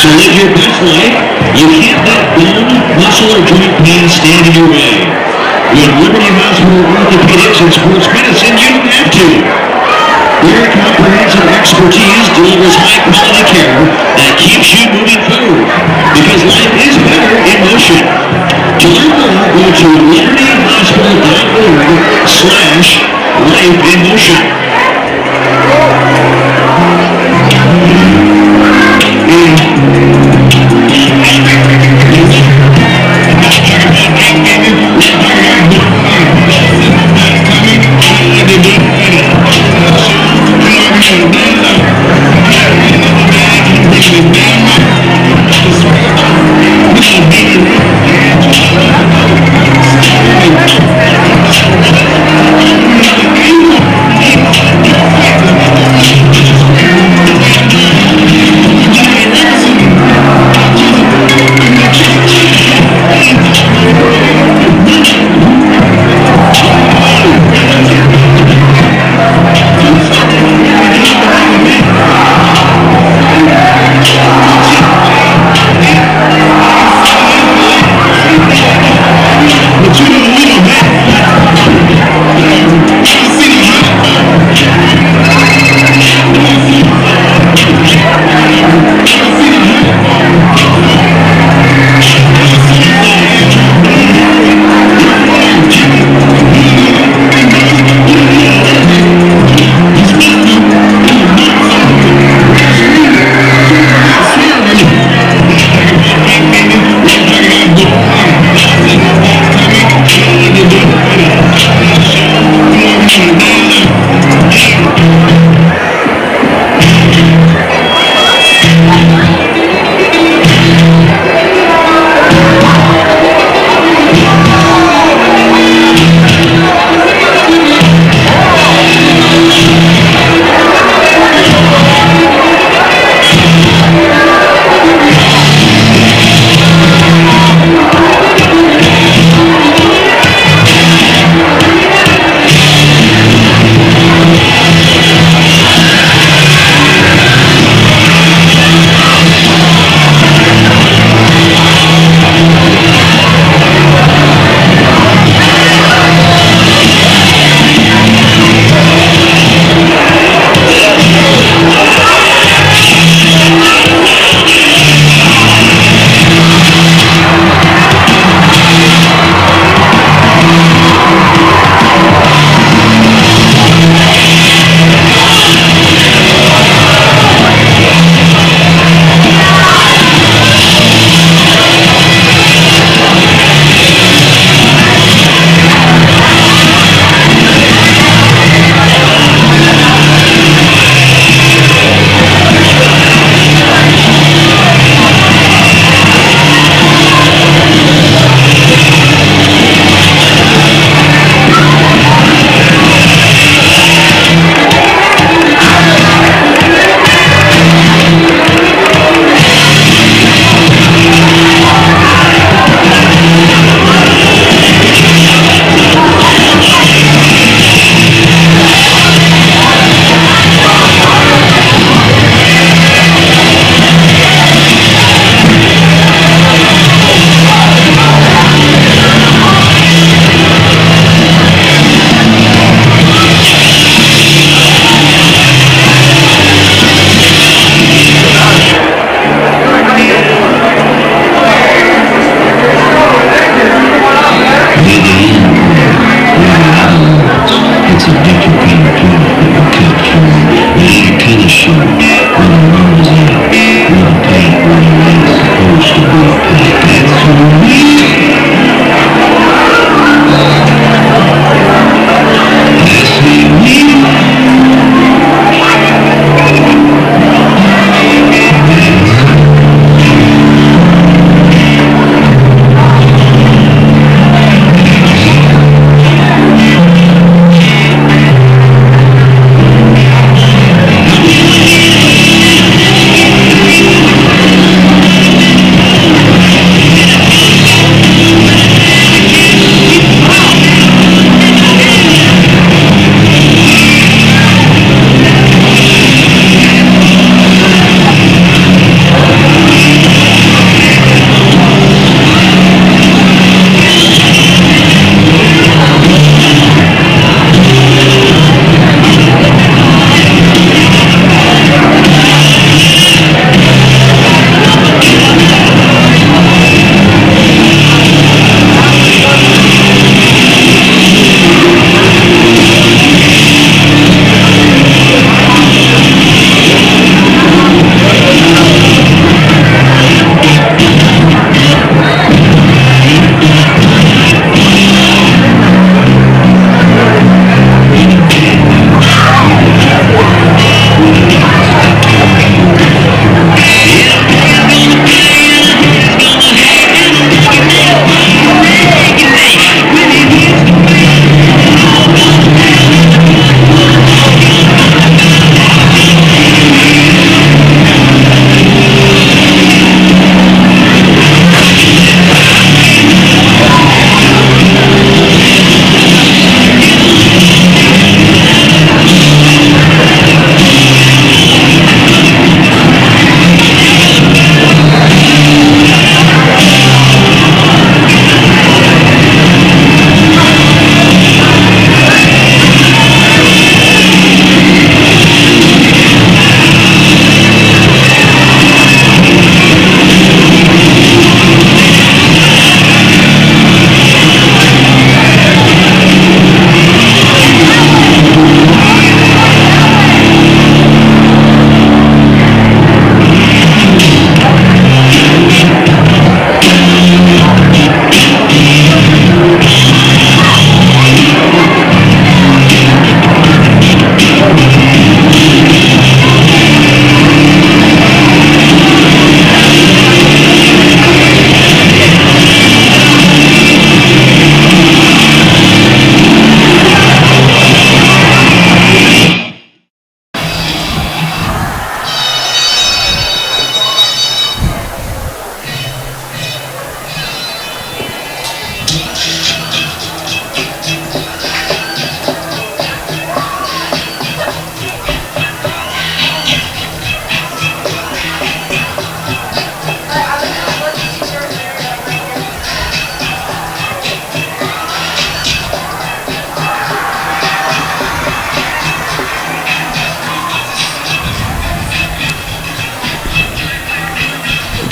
Speaker 2: To live your best life, You can't let bone, muscle, or joint pain stand in your way. With Liberty Hospital Orthopedics and Sports Medicine, you don't have to. Their comprehensive expertise delivers high-quality care that keeps you moving forward. Because life is better in motion. To learn more, go to libertyhospital.org/lifeinmotion.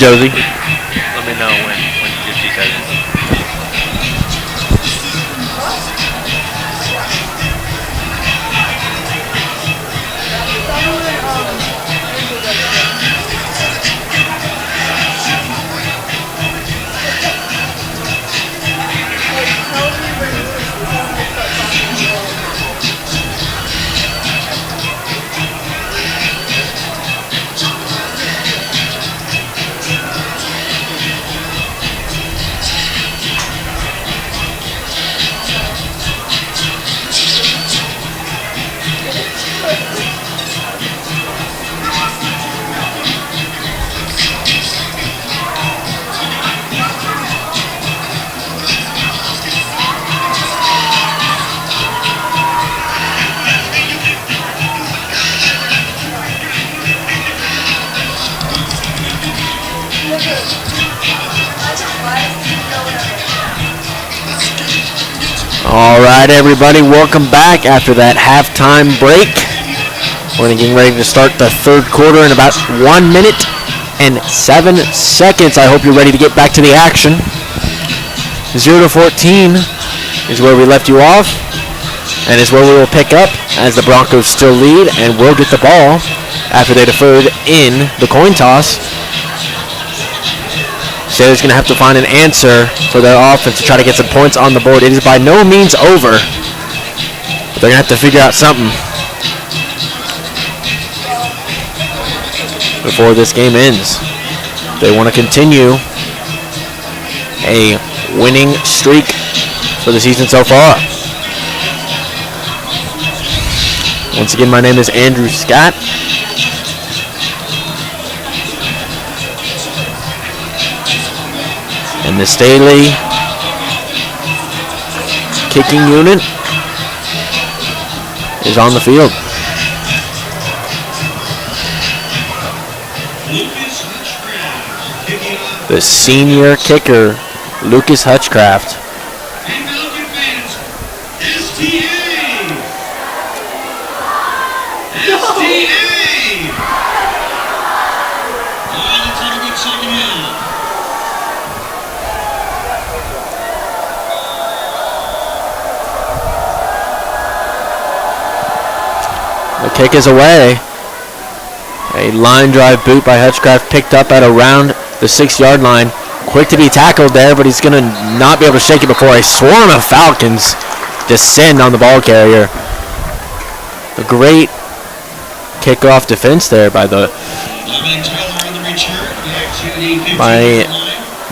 Speaker 1: Josie.
Speaker 3: Let me know when she says it.
Speaker 1: All right, everybody, welcome back after that halftime break. We're getting ready to start the third quarter in about 1 minute and 7 seconds. I hope you're ready to get back to the action. 0-14 is where we left you off, and is where we will pick up as the Broncos still lead, and will get the ball after they deferred in the coin toss. Staley's going to have to find an answer for their offense to try to get some points on the board. It is by no means over, but they're going to have to figure out something before this game ends. They want to continue a winning streak for the season so far. Once again, my name is Andrew Scott. And the Staley kicking unit is on the field. The senior kicker, Lucas Hutchcraft.
Speaker 2: And Falcon fans, STA! STA! Let's have a good second half.
Speaker 1: The kick is away. A line drive boot by Hutchcraft picked up at around the 6-yard line. Quick to be tackled there, but he's going to not be able to shake it before a swarm of Falcons descend on the ball carrier. A great kickoff defense there by the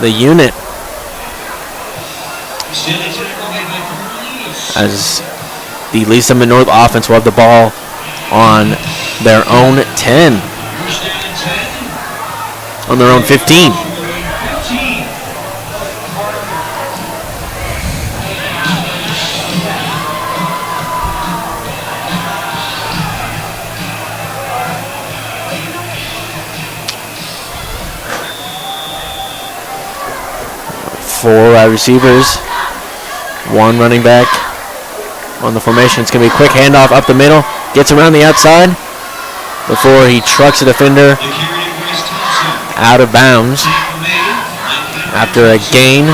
Speaker 1: unit. As the Lisa North offense will have the ball on their own 10. On their own 15. Four wide receivers, one running back on the formation. It's going to be a quick handoff up the middle. Gets around the outside before he trucks a defender out of bounds after a gain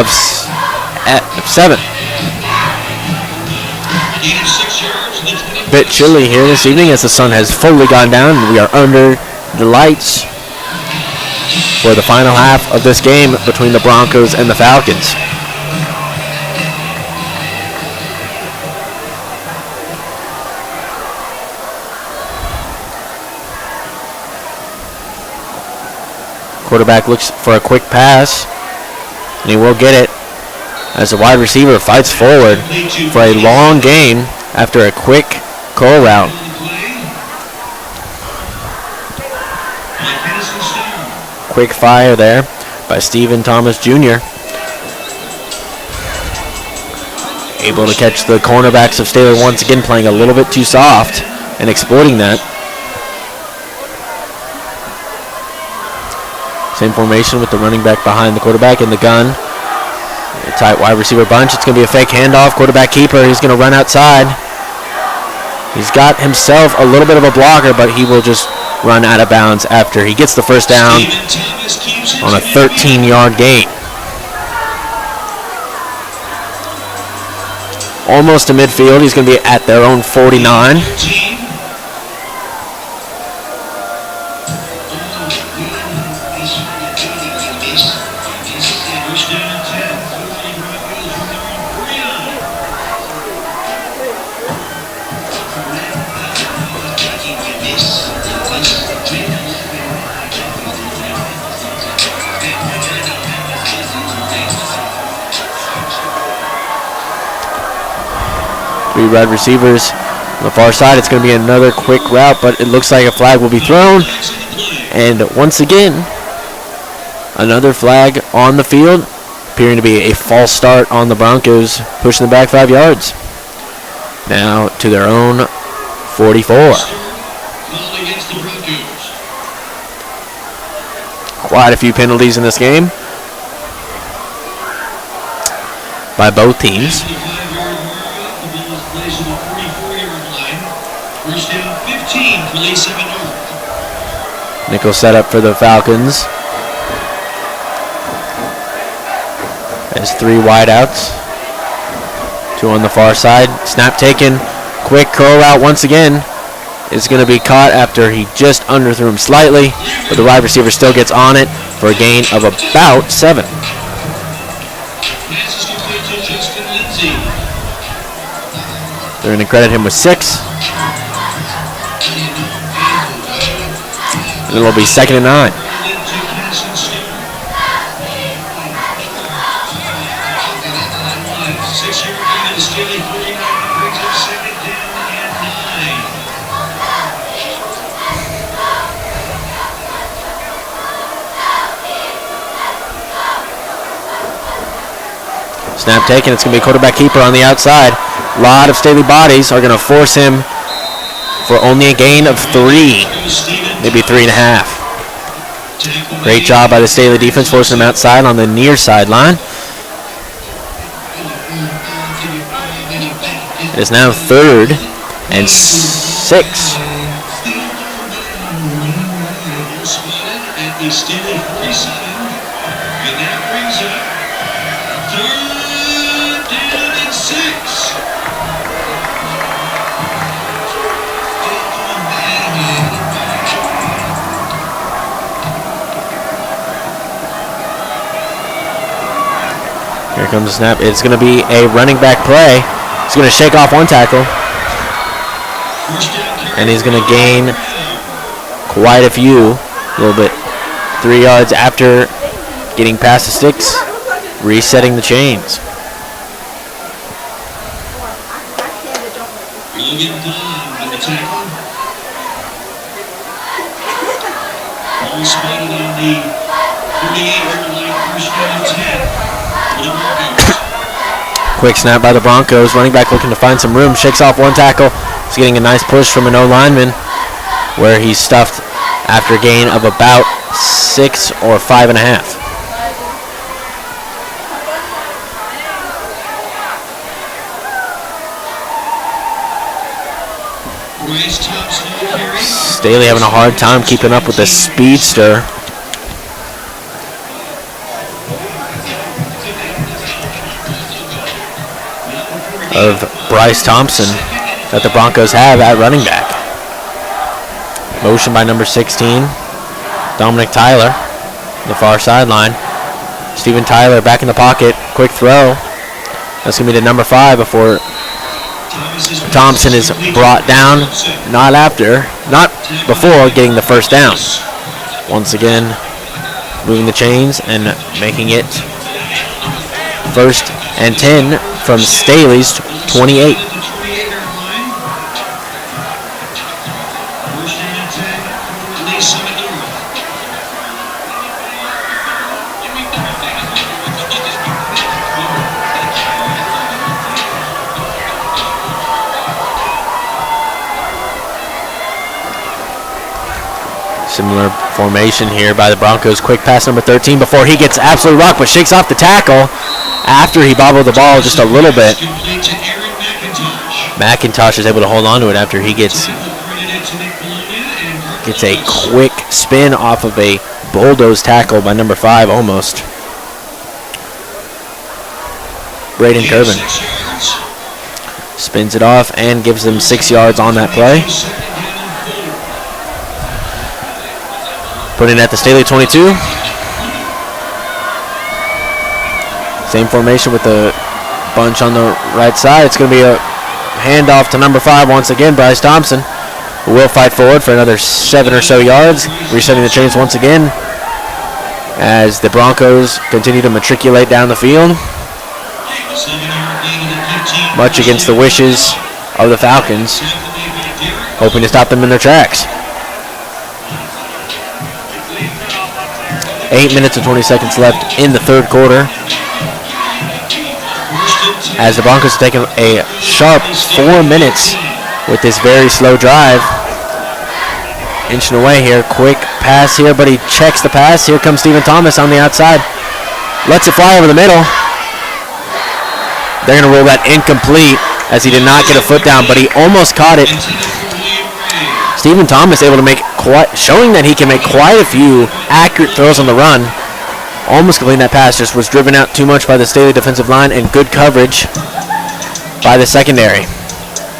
Speaker 1: of 7. A bit chilly here this evening as the sun has fully gone down and we are under the lights for the final half of this game between the Broncos and the Falcons. Quarterback looks for a quick pass, and he will get it as the wide receiver fights forward for a long gain after a quick curl route. Quick fire there by Stephen Thomas Jr. Able to catch the cornerbacks of Staley once again, playing a little bit too soft and exploiting that. Same formation with the running back behind the quarterback in the gun. A tight wide receiver bunch. It's going to be a fake handoff. Quarterback keeper. He's going to run outside. He's got himself a little bit of a blocker, but he will just run out of bounds after he gets the first down on a 13-yard gain. Almost to midfield. He's going to be at their own 49. Three wide receivers on the far side. It's going to be another quick route, but it looks like a flag will be thrown. And once again, another flag on the field, appearing to be a false start on the Broncos, pushing them back 5 yards. Now to their own 44. Quite a few penalties in this game by both teams. Nickel setup for the Falcons. There's three wideouts. Two on the far side. Snap taken. Quick curl route once again. Is going to be caught after he just underthrew him slightly, but the wide receiver still gets on it for a gain of about 7. They're going to credit him with 6. And it'll be 2nd and 9. Snap taken. It's going to be quarterback keeper on the outside. A lot of Staley bodies are going to force him for only a gain of 3, maybe 3.5. Great job by the Staley defense, forcing him outside on the near sideline. It is now 3rd and 6. Here comes the snap. It's going to be a running back play. He's going to shake off one tackle. And he's going to gain quite a few. A little bit. 3 yards after getting past the sticks. Resetting the chains. All spotted on the 48-yard line, first down and 10. Quick snap by the Broncos. Running back looking to find some room. Shakes off one tackle. He's getting a nice push from an O-lineman where he's stuffed after a gain of about 6 or 5.5. Staley having a hard time keeping up with the speedster. Of Bryce Thompson that the Broncos have at running back. Motion by number 16, Dominic Tyler, the far sideline. Steven Tyler back in the pocket, quick throw. That's going to be to number 5 before Thompson is brought down, not before getting the first down. Once again, moving the chains and making it 1st and 10 from Staley's 28. Similar formation here by the Broncos. Quick pass number 13 before he gets absolutely rocked, but shakes off the tackle after he bobbled the ball just a little bit. McIntosh is able to hold on to it after he gets Gets a quick spin off of a bulldoze tackle by number 5 almost. Braden Turbin spins it off and gives them 6 yards on that play. Putting it at the Staley 22. Same formation with the bunch on the right side. It's going to be a handoff to number 5 once again, Bryce Thompson, who will fight forward for another 7 or so yards, resetting the chains once again as the Broncos continue to matriculate down the field, much against the wishes of the Falcons, hoping to stop them in their tracks. 8 minutes and 20 seconds left in the third quarter, as the Broncos are taking a sharp 4 minutes with this very slow drive. Inching away here, quick pass here, but he checks the pass. Here comes Stephen Thomas on the outside. Lets it fly over the middle. They're going to roll that incomplete as he did not get a foot down, but he almost caught it. Stephen Thomas able to make showing that he can make quite a few accurate throws on the run. Almost completing that pass, just was driven out too much by the Staley defensive line, and good coverage by the secondary.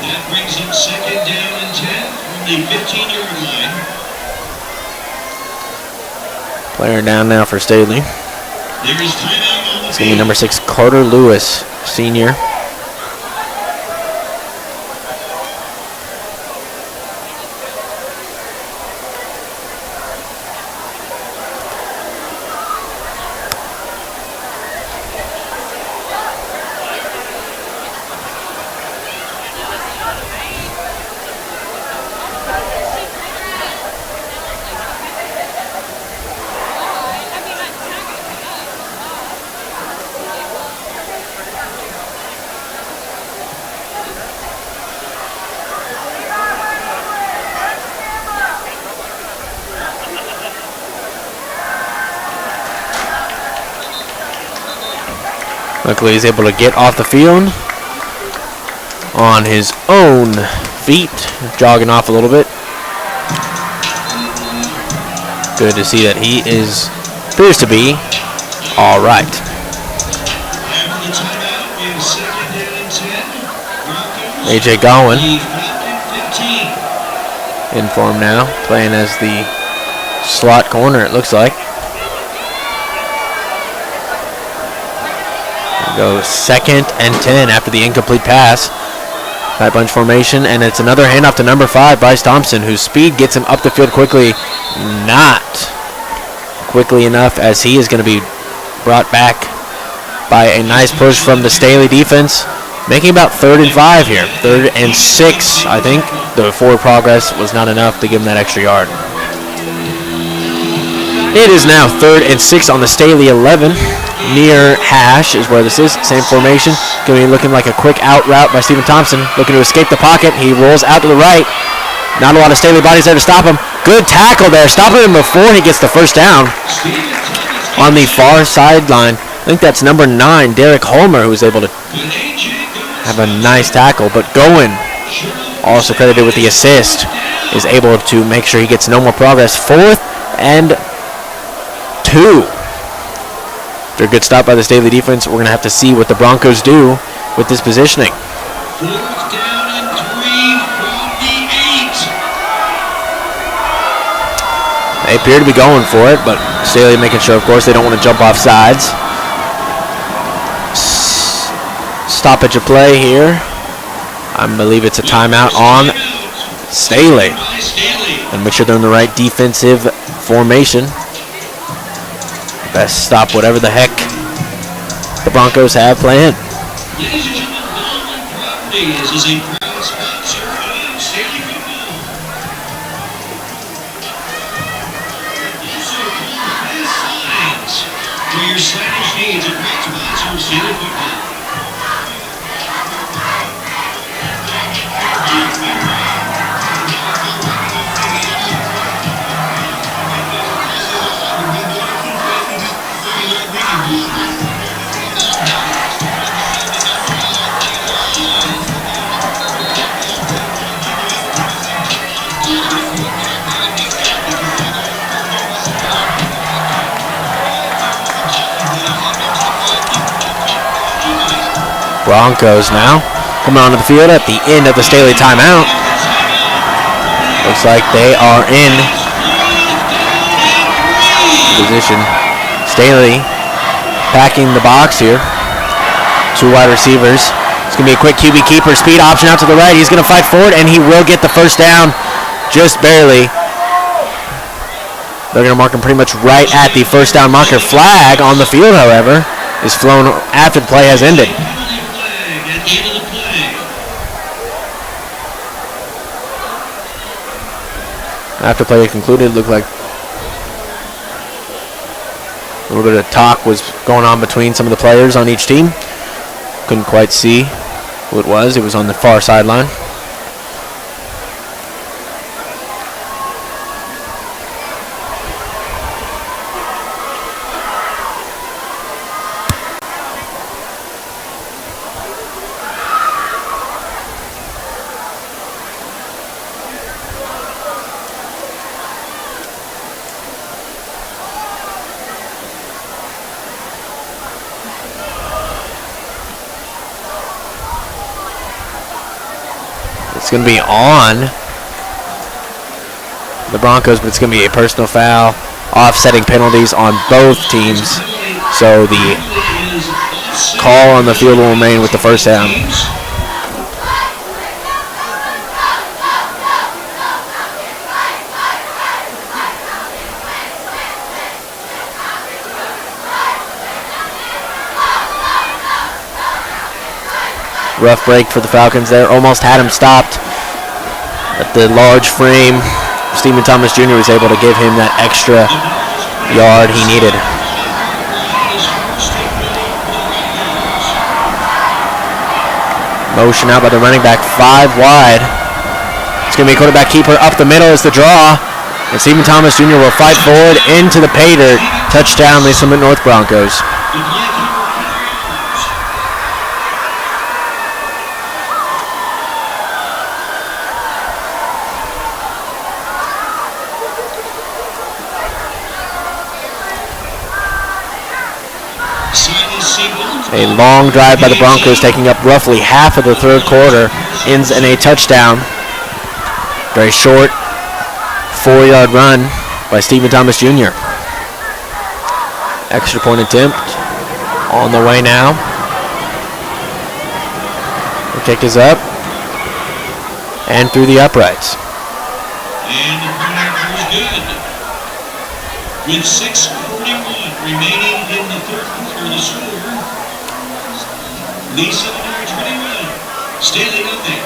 Speaker 2: That brings him second down and 10 from the 15-yard line.
Speaker 1: Player down now for Staley.
Speaker 2: There is timeout on the
Speaker 1: It's going to be number 6, Carter Lewis, senior. Luckily, he's able to get off the field on his own feet, jogging off a little bit. Good to see that he appears to be all right. A.J. Gowan in form now, playing as the slot corner, it looks like. Go 2nd and 10 after the incomplete pass. Tight bunch formation, and it's another handoff to number 5, Bryce Thompson, whose speed gets him up the field quickly. Not quickly enough, as he is going to be brought back by a nice push from the Staley defense, making about 3rd and 5 here. 3rd and 6, I think. The forward progress was not enough to give him that extra yard. It is now 3rd and 6 on the Staley 11. Near hash is where this is. Same formation. Going to be looking like a quick out route by Stephen Thompson. Looking to escape the pocket. He rolls out to the right. Not a lot of Staley bodies there to stop him. Good tackle there. Stopping him before he gets the first down. On the far sideline. I think that's number 9, Derek Holmer, who was able to have a nice tackle. But Gowan, also credited with the assist, is able to make sure he gets no more progress. 4th and 2. After a good stop by the Staley defense, we're going to have to see what the Broncos do with this positioning.
Speaker 2: 4th down and 3 from the 8.
Speaker 1: They appear to be going for it, but Staley making sure, of course, they don't want to jump off sides. Stoppage of play here. I believe it's a timeout on Staley. And make sure they're in the right defensive formation. Best stop whatever the heck the Broncos have planned.
Speaker 2: Ladies and gentlemen, Baldwin Properties is a proud sponsor of Staley football. Also, call Best Signs for your signage needs. A great sponsor of Staley football.
Speaker 1: Broncos now coming onto the field at the end of the Staley timeout. Looks like they are in position. Staley packing the box here. 2 wide receivers. It's going to be a quick QB keeper. Speed option out to the right. He's going to fight forward, and he will get the first down just barely. They're going to mark him pretty much right at the first down marker. Flag on the field, however, is flown after the play has ended. After play concluded, it looked like a little bit of talk was going on between some of the players on each team. Couldn't quite see who it was. It was on the far sideline. It's going to be on the Broncos, but it's going to be a personal foul, offsetting penalties on both teams. So the call on the field will remain with the first down. Rough break for the Falcons there. Almost had him stopped at the large frame. Stephen Thomas Jr. was able to give him that extra yard he needed. Motion out by the running back, 5 wide. It's going to be a quarterback keeper up the middle is the draw. And Stephen Thomas Jr. will fight forward into the pay dirt. Touchdown, Lee Summit North Broncos. A long drive by the Broncos, taking up roughly half of the third quarter, ends in a touchdown. Very short 4-yard run by Stephen Thomas Jr. Extra point attempt on the way now. The kick is up and through the uprights.
Speaker 2: And the punter is good. With 6:41 remaining in the third quarter, the score, Lee Summit 21, Staley nothing.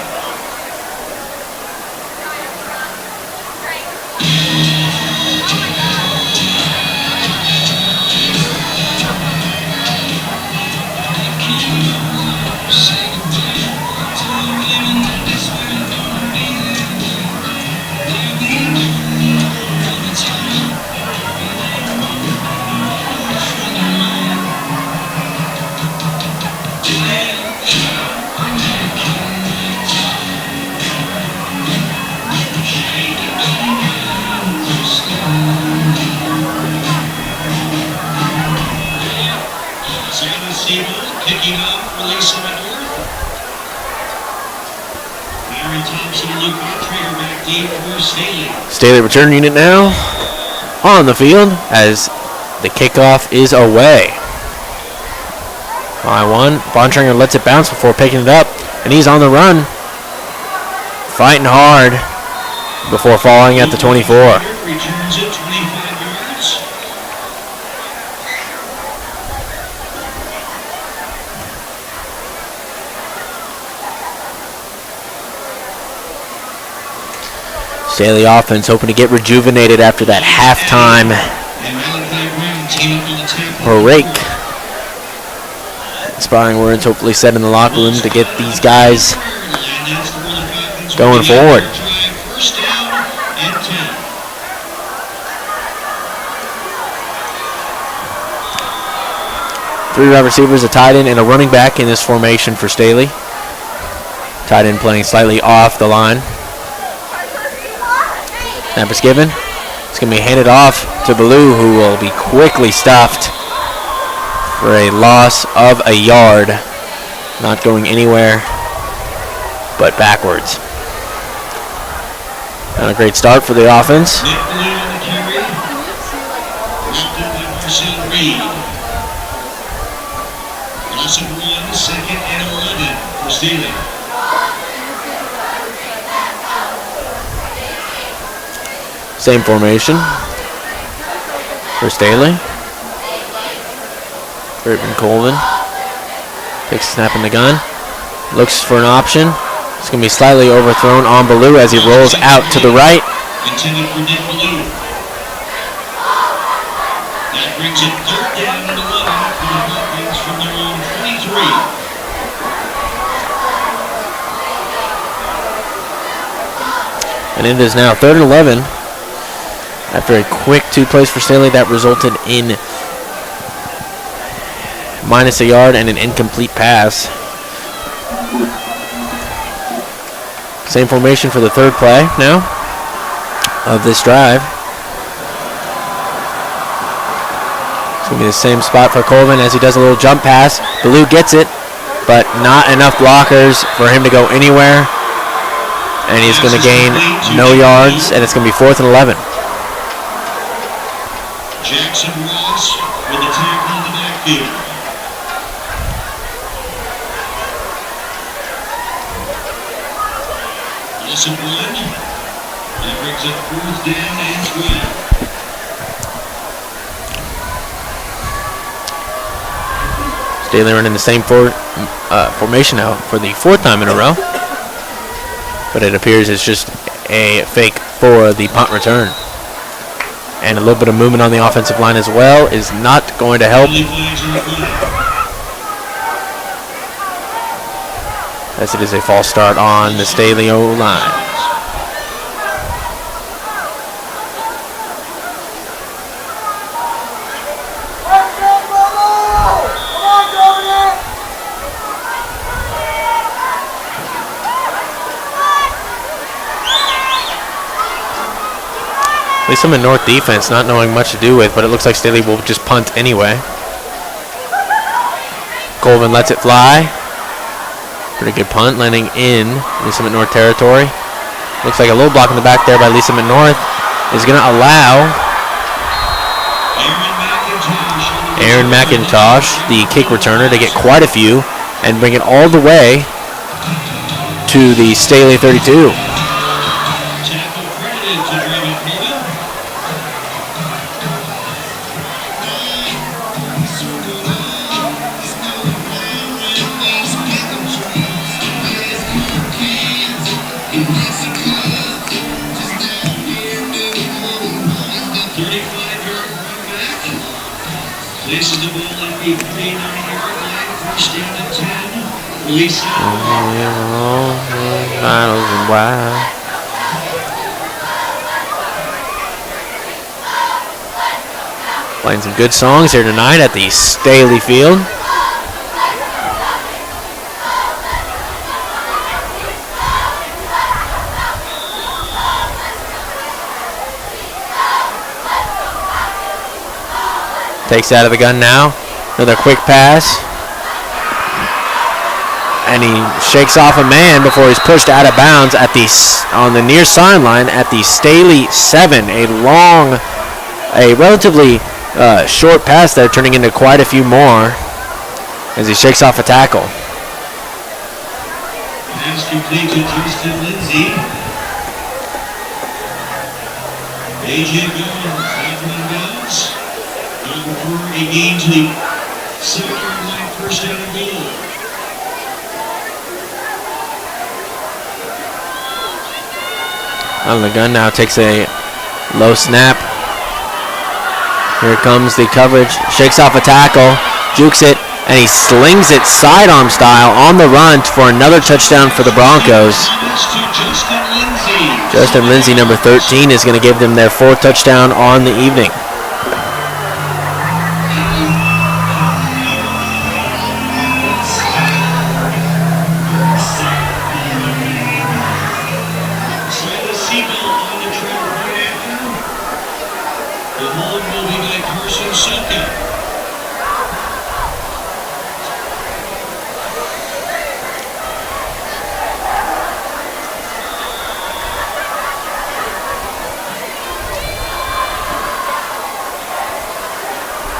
Speaker 2: Kicking off for Lee Summit North. Aaron Thompson and Luke Trader back deep for Staley.
Speaker 1: Staley return unit now on the field as the kickoff is away. By 1, Bontrager lets it bounce before picking it up, and he's on the run, fighting hard before falling at the 24.
Speaker 2: Returns it 25 yards.
Speaker 1: Staley offense hoping to get rejuvenated after that halftime break. Inspiring words hopefully said in the locker room to get these guys going forward.
Speaker 2: First down and 10.
Speaker 1: 3 wide receivers, a tight end, and a running back in this formation for Staley. Tight end playing slightly off the line. Snap is given. It's going to be handed off to Ballou, who will be quickly stuffed for a loss of a yard. Not going anywhere but backwards. Not a great start for the offense.
Speaker 2: Nick Blue on the carry. Wrapped up by Marcel Reed. Loss of 1, second and 11 for Staley.
Speaker 1: Same formation for Staley. Urban Colvin takes a snap in the gun. Looks for an option. It's going to be slightly overthrown on Ballou as he rolls out to the right.
Speaker 2: Intended for Nick Ballou. That brings it 3rd down and 11 for the Falcons from their own 23.
Speaker 1: And it is now 3rd and 11. After a quick 2 plays for Staley that resulted in minus a yard and an incomplete pass. Same formation for the 3rd play now of this drive. It's going to be the same spot for Colvin as he does a little jump pass. Ballou gets it, but not enough blockers for him to go anywhere. And he's going to gain no yards, and it's going to be 4th and 11.
Speaker 2: Jackson Ross with the tackle in the backfield. Loss of 1. That brings up 4th down and 12.
Speaker 1: Staley running the same formation now for the 4th time in a row. But it appears it's just a fake for the punt return. And a little bit of movement on the offensive line as well is not going to help. As it is a false start on the Staley O-line. At least some in North defense not knowing much to do with, but it looks like Staley will just punt anyway. Colvin lets it fly. Pretty good punt, landing in Lisa North territory. Looks like a little block in the back there by Lisa North is going to allow Aaron McIntosh, the kick returner, to get quite a few and bring it all the way to the Staley 32.
Speaker 2: Places the ball at the 39-yard line, 1st down and 10. Release
Speaker 1: Playing some good songs here tonight at the Staley Field. Takes out of the gun now. Another quick pass. And he shakes off a man before he's pushed out of bounds at on the near sideline at the Staley 7. A relatively short pass there, turning into quite a few more as he shakes off a tackle.
Speaker 2: Pass complete to Tristan Lindsay. AJ Boone, tackling bounds. Before a gain to the 7-yard line, 1st down and goal.
Speaker 1: On the gun now, takes a low snap. Here comes the coverage, shakes off a tackle, jukes it, and he slings it sidearm style on the run for another touchdown for the Broncos. Justin Lindsay, number 13, is going to give them their 4th touchdown on the evening.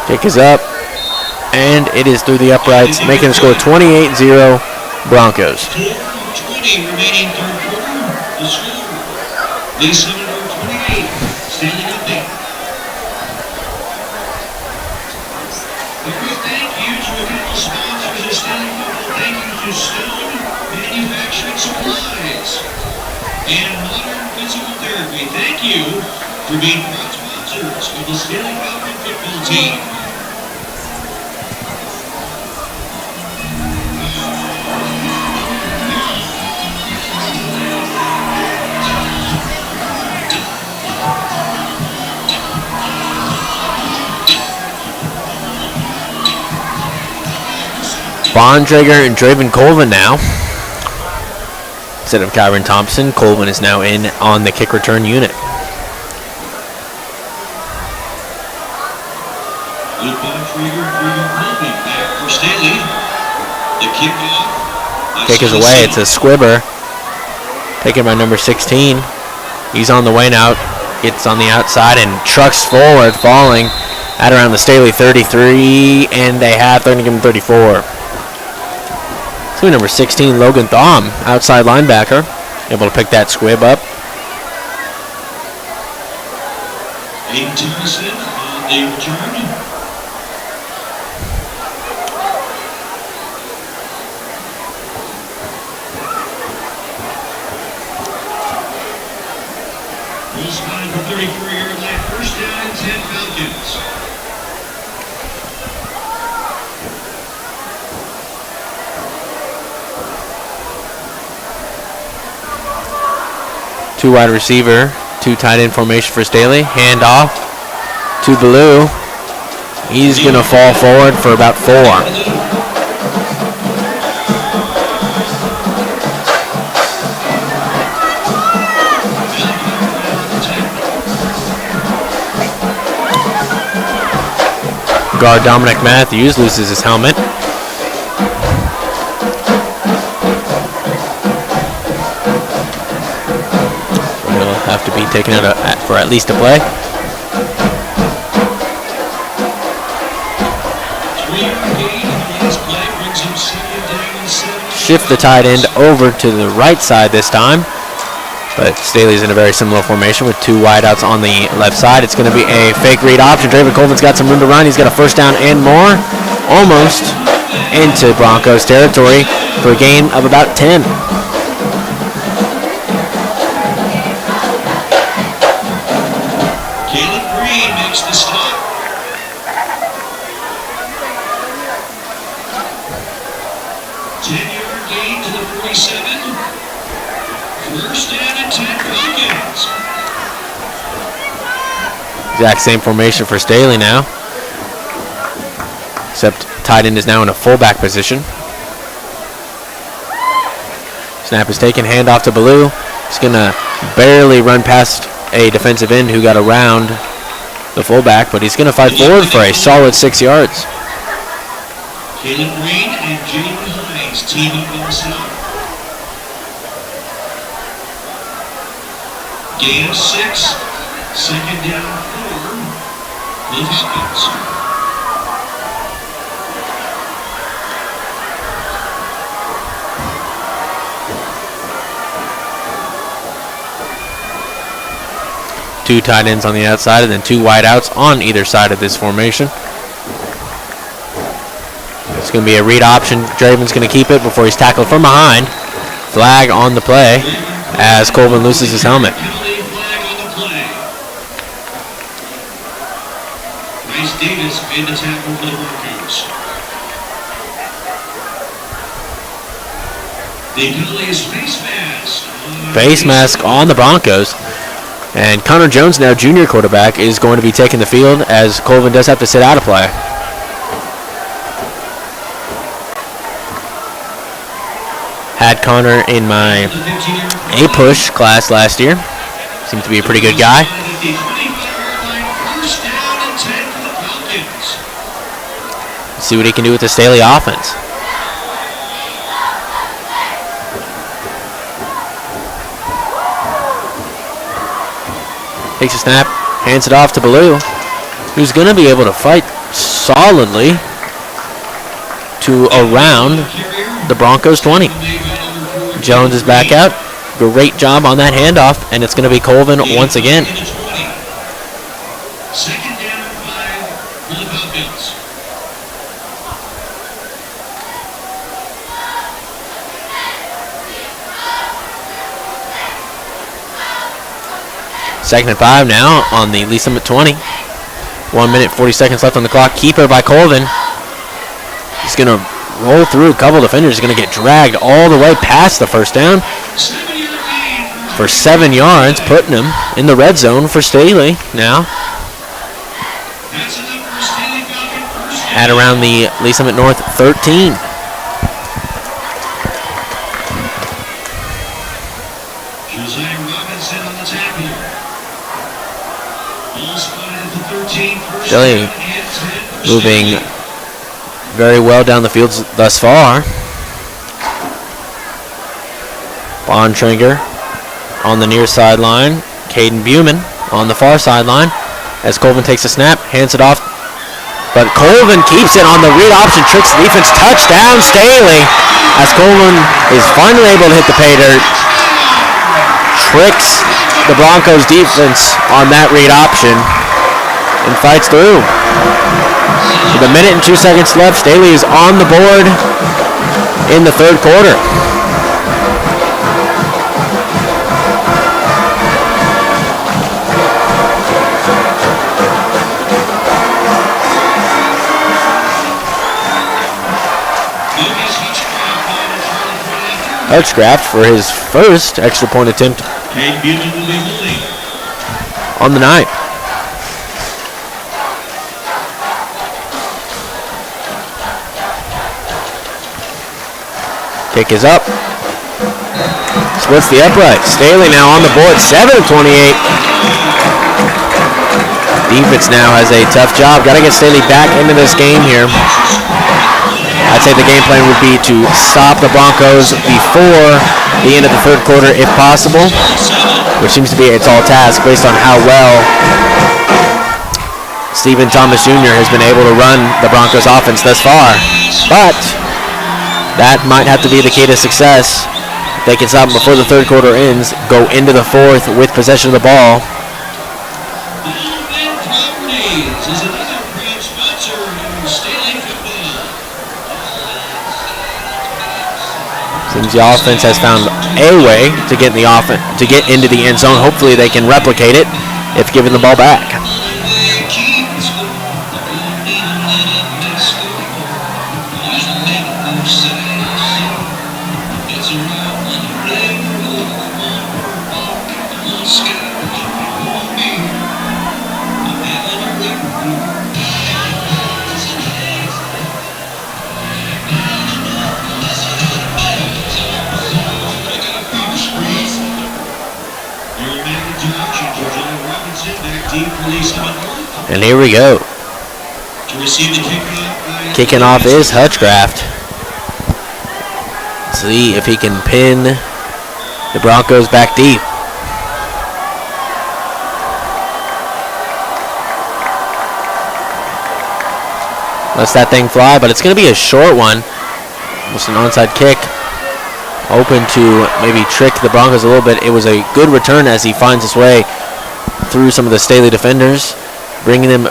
Speaker 1: Kick is up, and it is through the uprights, making the score 28-0 Broncos.
Speaker 2: 4:20 remaining third quarter. The score, the 7:28. Staley nothing. A quick thank you to a couple sponsors of Staley Football. Thank you to Stone Manufacturing Supplies and Modern Physical Therapy. Thank you for being proud sponsors of the Staley Falcon football team.
Speaker 1: Bontrager and Draven Colvin now. Instead of Kyron Thompson, Colvin is now in on the kick return unit.
Speaker 2: Back for Staley. The kickoff.
Speaker 1: Kick is away. It's a squibber. Taken by number 16. He's on the way now. Gets on the outside and trucks forward, falling at around the Staley 33, and they have 34. So number 16, Logan Thom, outside linebacker, able to pick that squib up.
Speaker 2: Aiden Thompson on the return. Full spine for 34-yard line. First down, 10 Falcons.
Speaker 1: Two wide receiver, two tight end formation for Staley. Hand off to Blue. He's going to fall forward for about 4. Guard Dominic Matthews loses his helmet. Have to be taken out for at least a play. Shift the tight end over to the right side this time, but Staley's in a very similar formation with two wideouts on the left side. It's going to be a fake read option. Draven Colvin's got some room to run. He's got a first down and more, almost into Broncos territory for a gain of about 10.
Speaker 2: The stop. 10-yard gain to the 47. First down and 10 Falcons.
Speaker 1: Exact same formation for Staley now, except tight end is now in a fullback position. Snap is taken, handoff to Ballou. He's going to barely run past a defensive end who got around the fullback, but he's going to fight forward for a solid 6 yards.
Speaker 2: Caleb Green and Jalen Hines team up on the stop. Gain of 6, second down 4, the Falcons.
Speaker 1: Two tight ends on the outside and then two wideouts on either side of this formation. It's going to be a read option. Draven's going to keep it before he's tackled from behind. Flag on the play as Colvin loses his helmet.
Speaker 2: Flag on the play. Bryce Davis made the tackle for the Broncos. The penalty is face mask.
Speaker 1: Face mask on the Broncos. And Connor Jones, now junior quarterback, is going to be taking the field as Colvin does have to sit out a play. Had Connor in my A-push class last year. Seems to be a pretty good guy. Let's see what he can do with the Staley offense. Takes a snap, hands it off to Ballou, who's going to be able to fight solidly to around the Broncos 20. Jones is back out. Great job on that handoff, and it's going to be Colvin once again.
Speaker 2: Second down and 5 for the Falcons.
Speaker 1: Second and 5 now on the Lee Summit 20. 1 minute, 40 seconds left on the clock. Keeper by Colvin. He's going to roll through a couple defenders. He's going to get dragged all the way past the first down for 7 yards, putting him in the red zone for Staley now. At around the Lee Summit North 13. Staley moving very well down the field thus far. Bontrager on the near sideline. Caden Buman on the far sideline as Colvin takes a snap, hands it off. But Colvin keeps it on the read option, tricks the defense. Touchdown, Staley, as Colvin is finally able to hit the pay dirt. Tricks the Broncos defense on that read option and fights through. With a minute and 2 seconds left, Staley is on the board in the third quarter. Hutchcraft for his first extra point attempt on the night. Kick is up. Splits the upright. Staley now on the board, 7 of 28. Defense now has a tough job. Got to get Staley back into this game here. I'd say the game plan would be to stop the Broncos before the end of the third quarter if possible, which seems to be a tall task based on how well Stephen Thomas Jr. has been able to run the Broncos offense thus far. But that might have to be the key to success. If they can stop them before the third quarter ends, go into the fourth with possession of the ball. Seems the offense has found a way to get in the offense, to get into the end zone. Hopefully they can replicate it if given the ball back. And here we go. Kicking off is Hutchcraft. See if he can pin the Broncos back deep. Lets that thing fly, but it's going to be a short one. Almost an onside kick. Hoping to maybe trick the Broncos a little bit. It was a good return as he finds his way through some of the Staley defenders, bringing them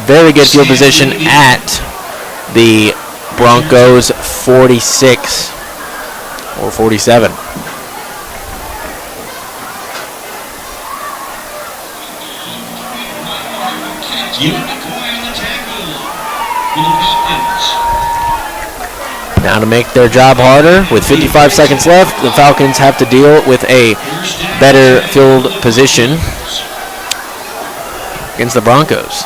Speaker 1: very good field position at the Broncos 46 or 47. Now to make their job harder, with 55 seconds left, the Falcons have to deal with a better field position against the Broncos.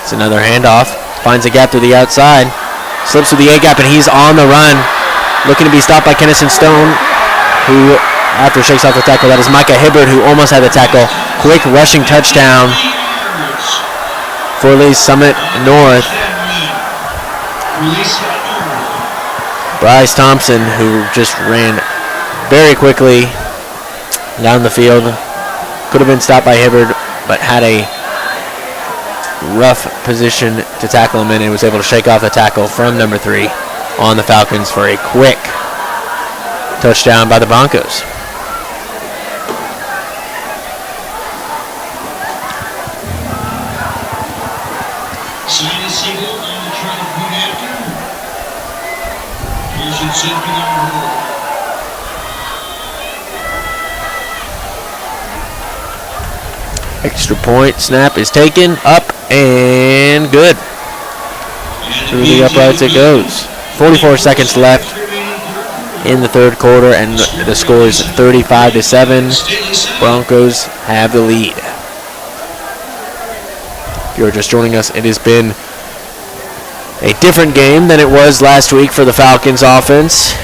Speaker 1: It's another handoff. Finds a gap to the outside. Slips through the A-gap, and he's on the run. Looking to be stopped by Kennison Stone, who, after shakes off the tackle, that is Micah Hibbert, who almost had the tackle. Quick rushing touchdown for Lee Summit North. Bryce Thompson, who just ran very quickly down the field. Could have been stopped by Hibbard, but had a rough position to tackle him in and was able to shake off the tackle from number 3 on the Falcons for a quick touchdown by the Broncos. Extra point snap is taken, up and good. Through the uprights it goes. 44 seconds left in the third quarter, and the score is 35-7. Broncos have the lead. If you're just joining us, it has been a different game than it was last week for the Falcons offense.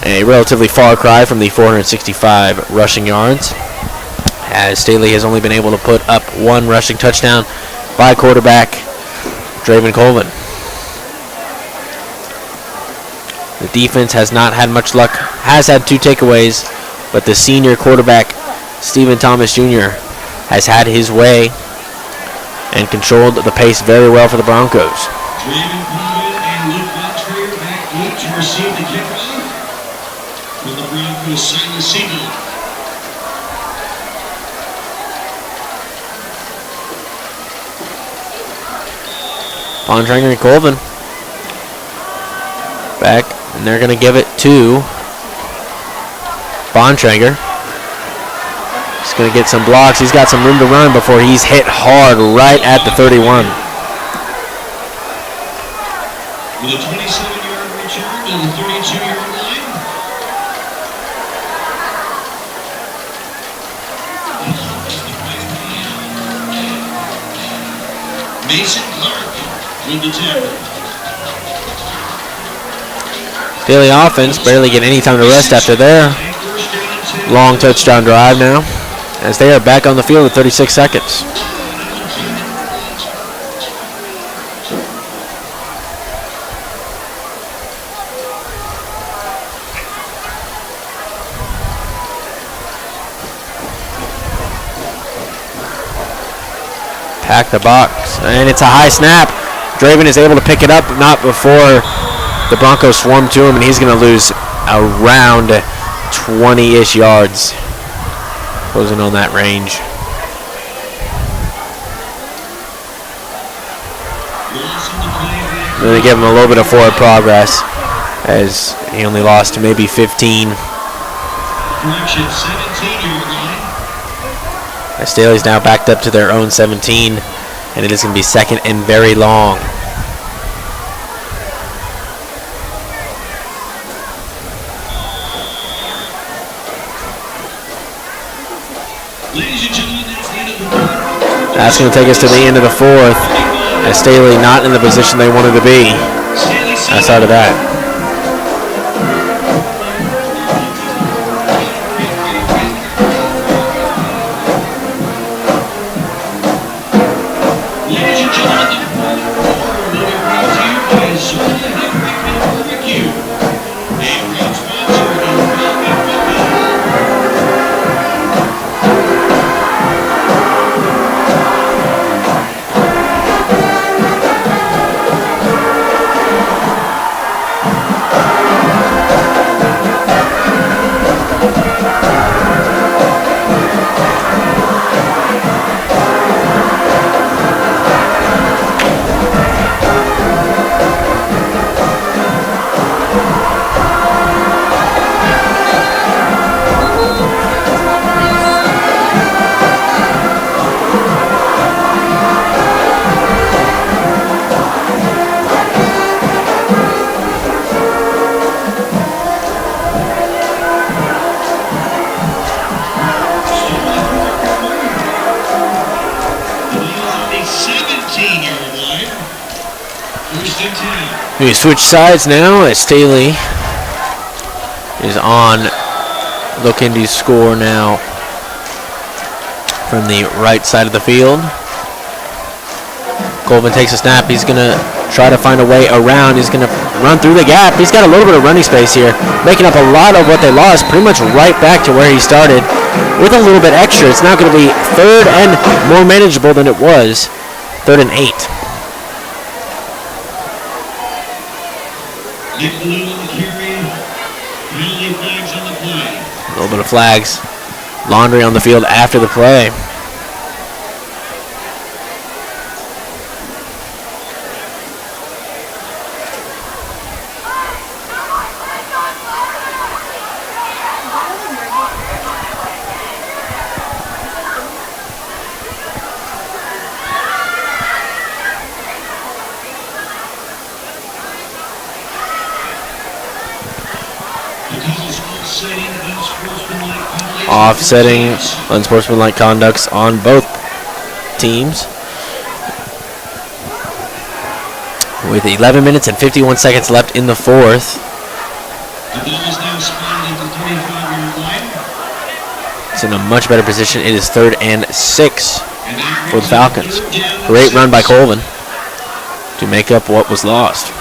Speaker 1: A relatively far cry from the 465 rushing yards, as Staley has only been able to put up one rushing touchdown by quarterback Draven Colvin. The defense has not had much luck, has had 2 takeaways, but the senior quarterback Stephen Thomas Jr. has had his way and controlled the pace very well for the Broncos.
Speaker 2: Draven Colvin and Luke Montreyer back each received the kickoff for the Broncos side of the signal.
Speaker 1: Bontrager and Colvin back, and they're going to give it to Bontrager. He's going to get some blocks. He's got some room to run before he's hit hard right at the 31.
Speaker 2: With a 27-yard return to the 32-yard line. Mason Clark with the tackle.
Speaker 1: Daily offense barely get any time to rest after their long touchdown drive now, as they are back on the field with 36 seconds. Pack the box, and it's a high snap. Draven is able to pick it up, not before the Broncos swarm to him, and he's going to lose around 20-ish yards. Closing on that range. Going to give him a little bit of forward progress, as he only lost maybe 15.
Speaker 2: Correction, 17-yard line.
Speaker 1: As Staley's now backed up to their own 17, and it is going to be second and very long.
Speaker 2: Ladies and gentlemen, that's the end of the third.
Speaker 1: That's going to take us to the end of the fourth, as Staley not in the position they wanted to be outside of that. We switch sides now as Staley is on looking to score now from the right side of the field. Colvin takes a snap. He's going to try to find a way around. He's going to run through the gap. He's got a little bit of running space here, making up a lot of what they lost, pretty much right back to where he started with a little bit extra. It's now going to be 3rd and more manageable than it was. 3rd and 8.
Speaker 2: Nick Blue on the carry. Penalty flags on the play.
Speaker 1: A little bit of flags. Laundry on the field after the play. Offsetting unsportsmanlike conducts on both teams. With 11 minutes and 51 seconds left in the 4th.
Speaker 2: The ball is now spotted at the 35-yard line.
Speaker 1: It's in a much better position. It is 3rd and 6 for the Falcons. Great run by Colvin to make up what was lost.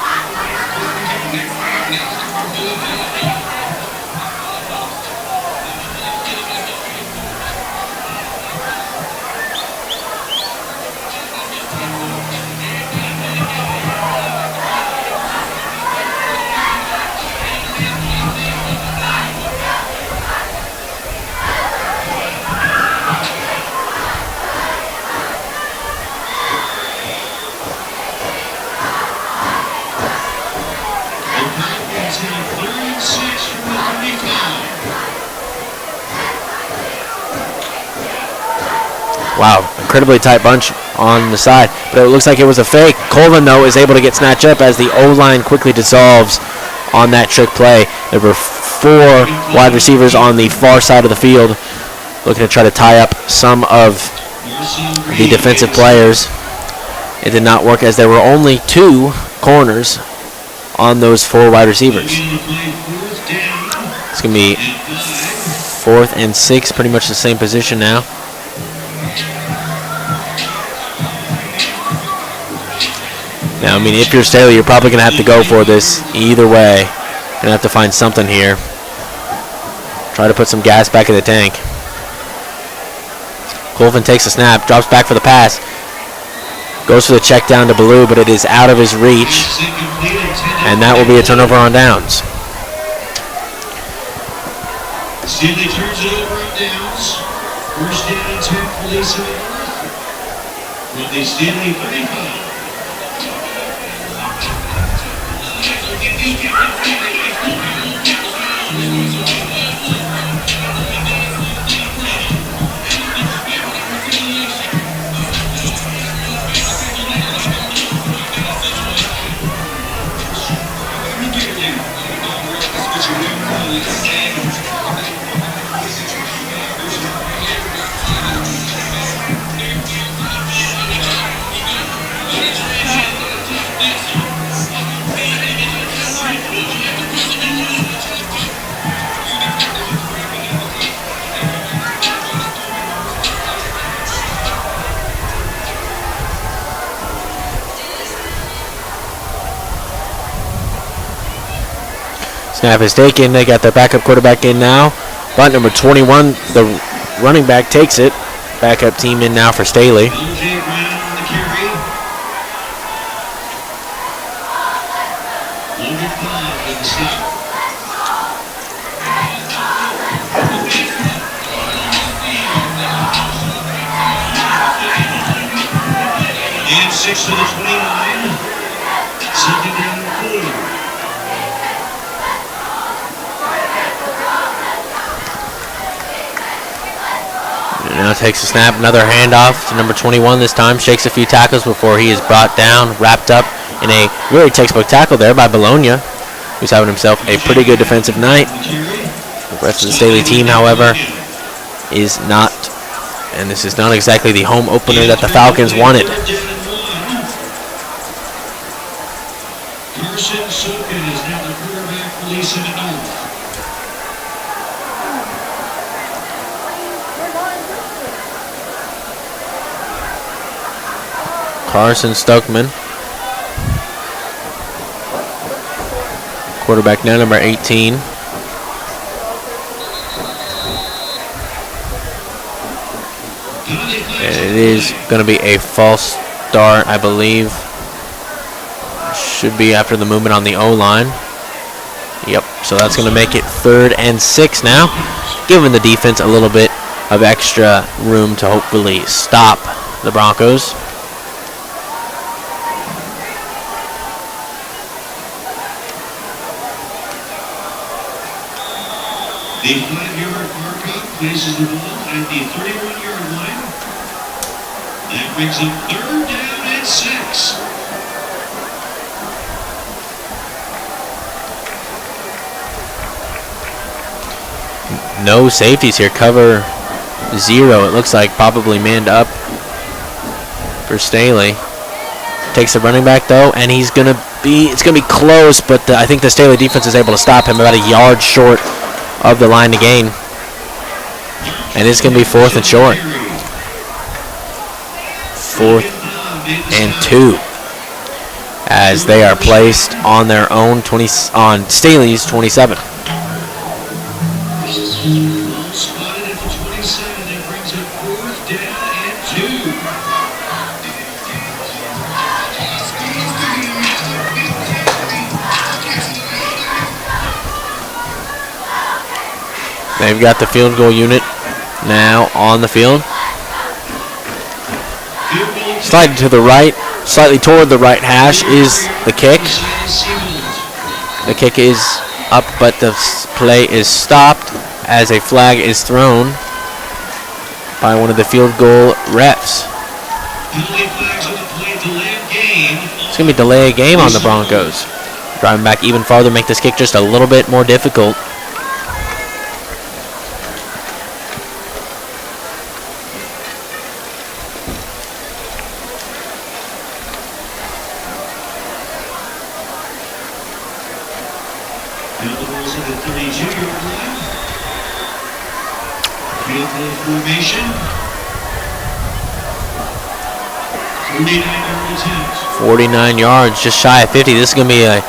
Speaker 1: Wow, incredibly tight bunch on the side, but it looks like it was a fake. Colvin, though, is able to get snatched up as the O-line quickly dissolves on that trick play. There were 4 wide receivers on the far side of the field looking to try to tie up some of the defensive players. It did not work as there were only 2 corners on those 4 wide receivers. It's going to be 4th and 6, pretty much the same position now. Now, I mean, if you're Staley, you're probably going to have to go for this either way. Going to have to find something here. Try to put some gas back in the tank. Colvin takes a snap, drops back for the pass. Goes for the check down to Ballou, but it is out of his reach. And that will be a turnover on downs.
Speaker 2: Staley turns it over on downs. 1st down and 10 for Lisa. From the Staley 35.
Speaker 1: Snap is taken. They got their backup quarterback in now. Bunt number 21, the running back takes it. Backup team in now for Staley.
Speaker 2: And 6 to the 29. Second down and 4.
Speaker 1: Now takes a snap, another handoff to number 21 this time. Shakes a few tackles before he is brought down, wrapped up in a really textbook tackle there by Bologna, who's having himself a pretty good defensive night. The rest of the Staley team, however, is not, and this is not exactly the home opener that the Falcons wanted.
Speaker 2: Carson Sokin is now the quarterback for Lisa North.
Speaker 1: Carson Stokman Quarterback now, number 18. And it is going to be a false start, I believe. Should be after the movement on the O-line. Yep, so that's going to make it 3rd and 6 now, giving the defense a little bit of extra room to hopefully stop the Broncos.
Speaker 2: The 5-yard markup places the ball at the 31-yard line. That brings up 3rd down and 6.
Speaker 1: No safeties here. Cover 0. It looks like probably manned up for Staley. Takes the running back though, and it's gonna be close, but I think the Staley defense is able to stop him about a yard short of the line to gain. And it's gonna be 4th and short. 4th and 2. As they are placed on their own on Staley's 27.
Speaker 2: Spotted at the 27. That brings up 4th down and 2.
Speaker 1: They've got the field goal unit now on the field. Slightly to the right, slightly toward the right hash is the kick. The kick is up, but the play is stopped as a flag is thrown by one of the field goal refs. It's going to be delay a game on the Broncos. Driving back even farther, make this kick just a little bit more difficult.
Speaker 2: Now the ball's at the 32-yard line. Field goal formation. 49-yard attempt.
Speaker 1: 49 yards, just shy of 50. This is going to be a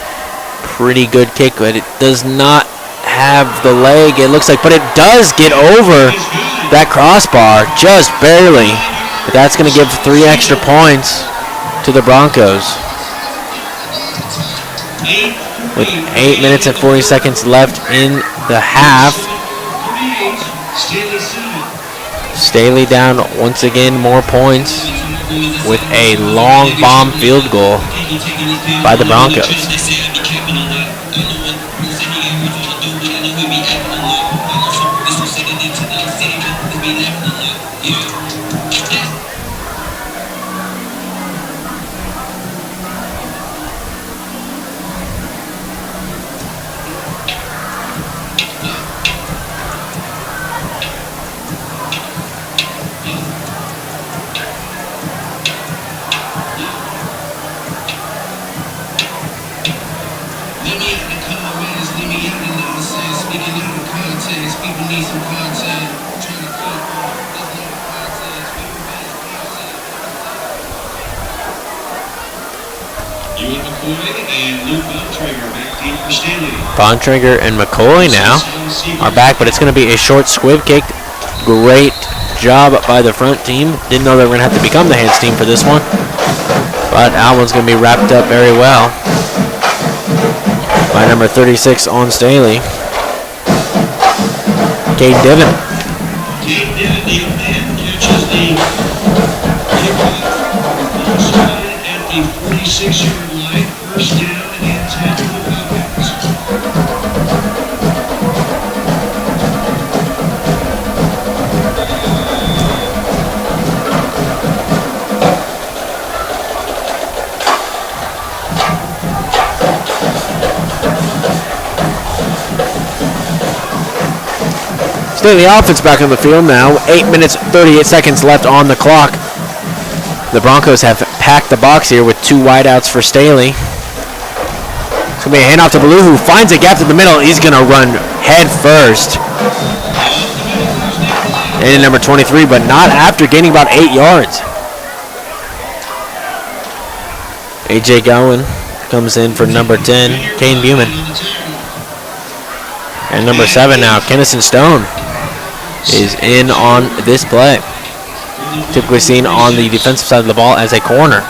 Speaker 1: pretty good kick, but it does not have the leg, it looks like, but it does get over that crossbar, just barely. But that's going to give 3 extra points to the Broncos. With 8 minutes and 40 seconds left in the half. Staley down once again, more points with a long bomb field goal by the Broncos. Bontrager and McCoy now are back, but it's going to be a short squib kick. Great job by the front team. Didn't know they were going to have to become the hands team for this one, but that one's going to be wrapped up very well by number 36 on Staley, Cade Diven.
Speaker 2: Cade Diven, the man, catches the kickoff. Ball spotted at the 46-yard line. 1st down and 10 for the Falcons.
Speaker 1: Staley offense back on the field now. 8 minutes, 38 seconds left on the clock. The Broncos have packed the box here with 2 wideouts for Staley. It's going to be a handoff to Blue, who finds a gap in the middle. He's going to run head first. And number 23, but not after gaining about 8 yards. A.J. Gowan comes in for number 10, Kane Buman. And number 7 now, Kennison Stone, is in on this play. Typically seen on the defensive side of the ball as a corner.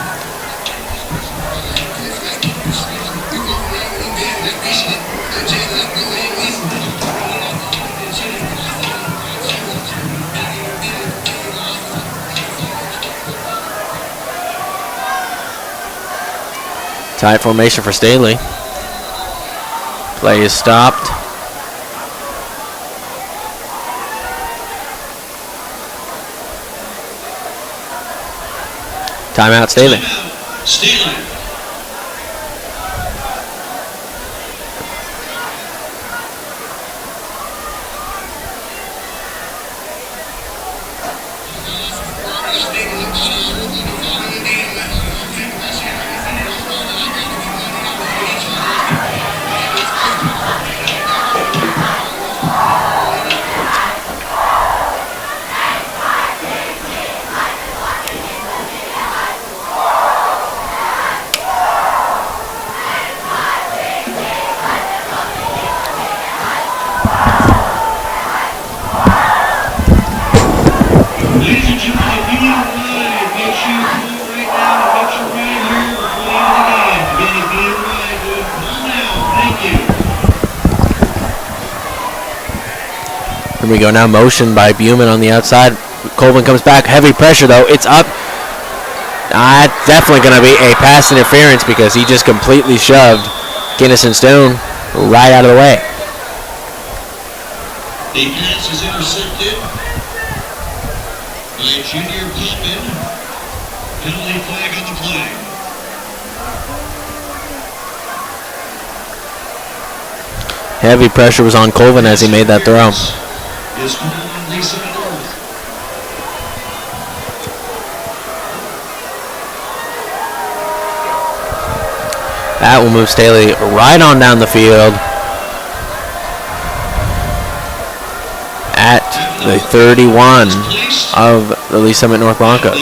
Speaker 1: Tight formation for Staley. Play is stopped. Timeout, Staley.
Speaker 2: Staley.
Speaker 1: Here we go now, motion by Buman on the outside. Colvin comes back, heavy pressure though, it's up. Definitely going to be a pass interference because he just completely shoved Kennison Stone right out of the way.
Speaker 2: The pass is intercepted by Junior Poppin. Penalty flag on the play.
Speaker 1: Heavy pressure was on Colvin as he made that throw.
Speaker 2: Is called on Lisa North.
Speaker 1: That will move Staley right on down the field at the 31 of the Lee Summit North Broncos.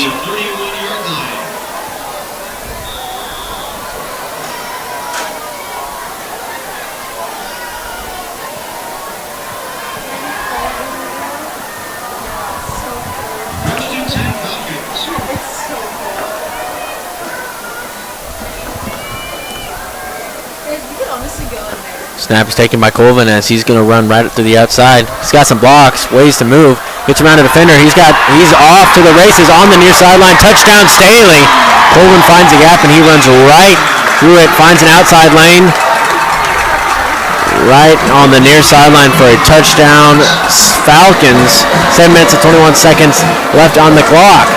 Speaker 1: Snap is taken by Colvin as he's going to run right to the outside. He's got some blocks, ways to move. Gets around a defender. He's off to the races on the near sideline. Touchdown, Staley. Colvin finds a gap and he runs right through it. Finds an outside lane. Right on the near sideline for a touchdown. Falcons. 7 minutes and 21 seconds left on the clock.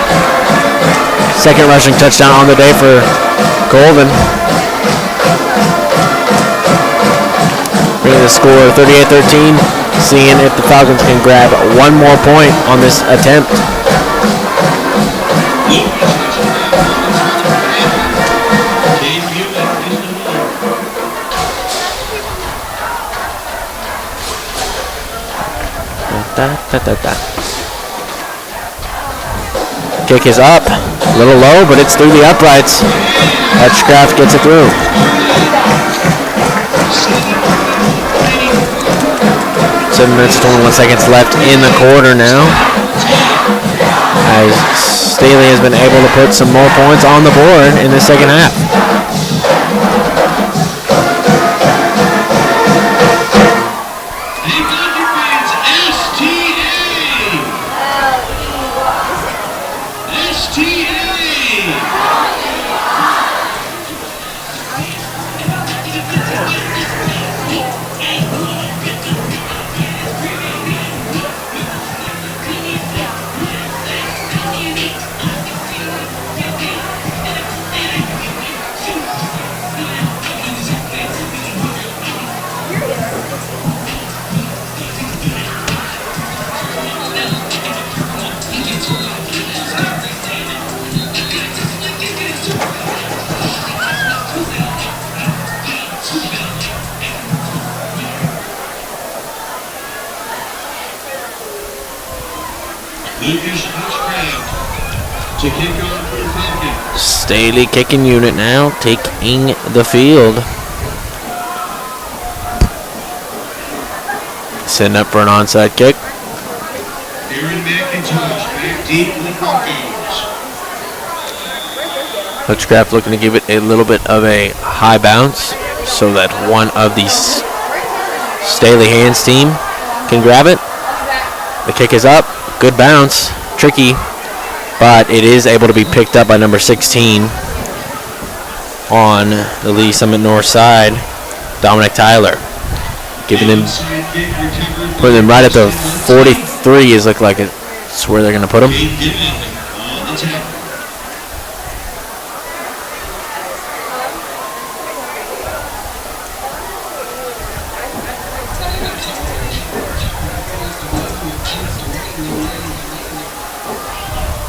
Speaker 1: Second rushing touchdown on the day for Colvin. The score 38-13, seeing if the Falcons can grab one more point on this attempt. Kick is up, a little low, but it's through the uprights. Hutchcraft gets it through. 7 minutes and 21 seconds left in the quarter now, as Staley has been able to put some more points on the board in the second half. Staley kicking unit now, taking the field. setting up for an onside kick.
Speaker 2: Aaron McIntosh back deep in the Broncos.
Speaker 1: Hutchcraft looking to give it a little bit of a high bounce so that one of the Staley hands team can grab it. The kick is up. Good bounce. Tricky. But it is able to be picked up by number 16 on the Lee Summit North side, Dominic Tyler. Putting them right at the 43 is look like it's where they're going to put them.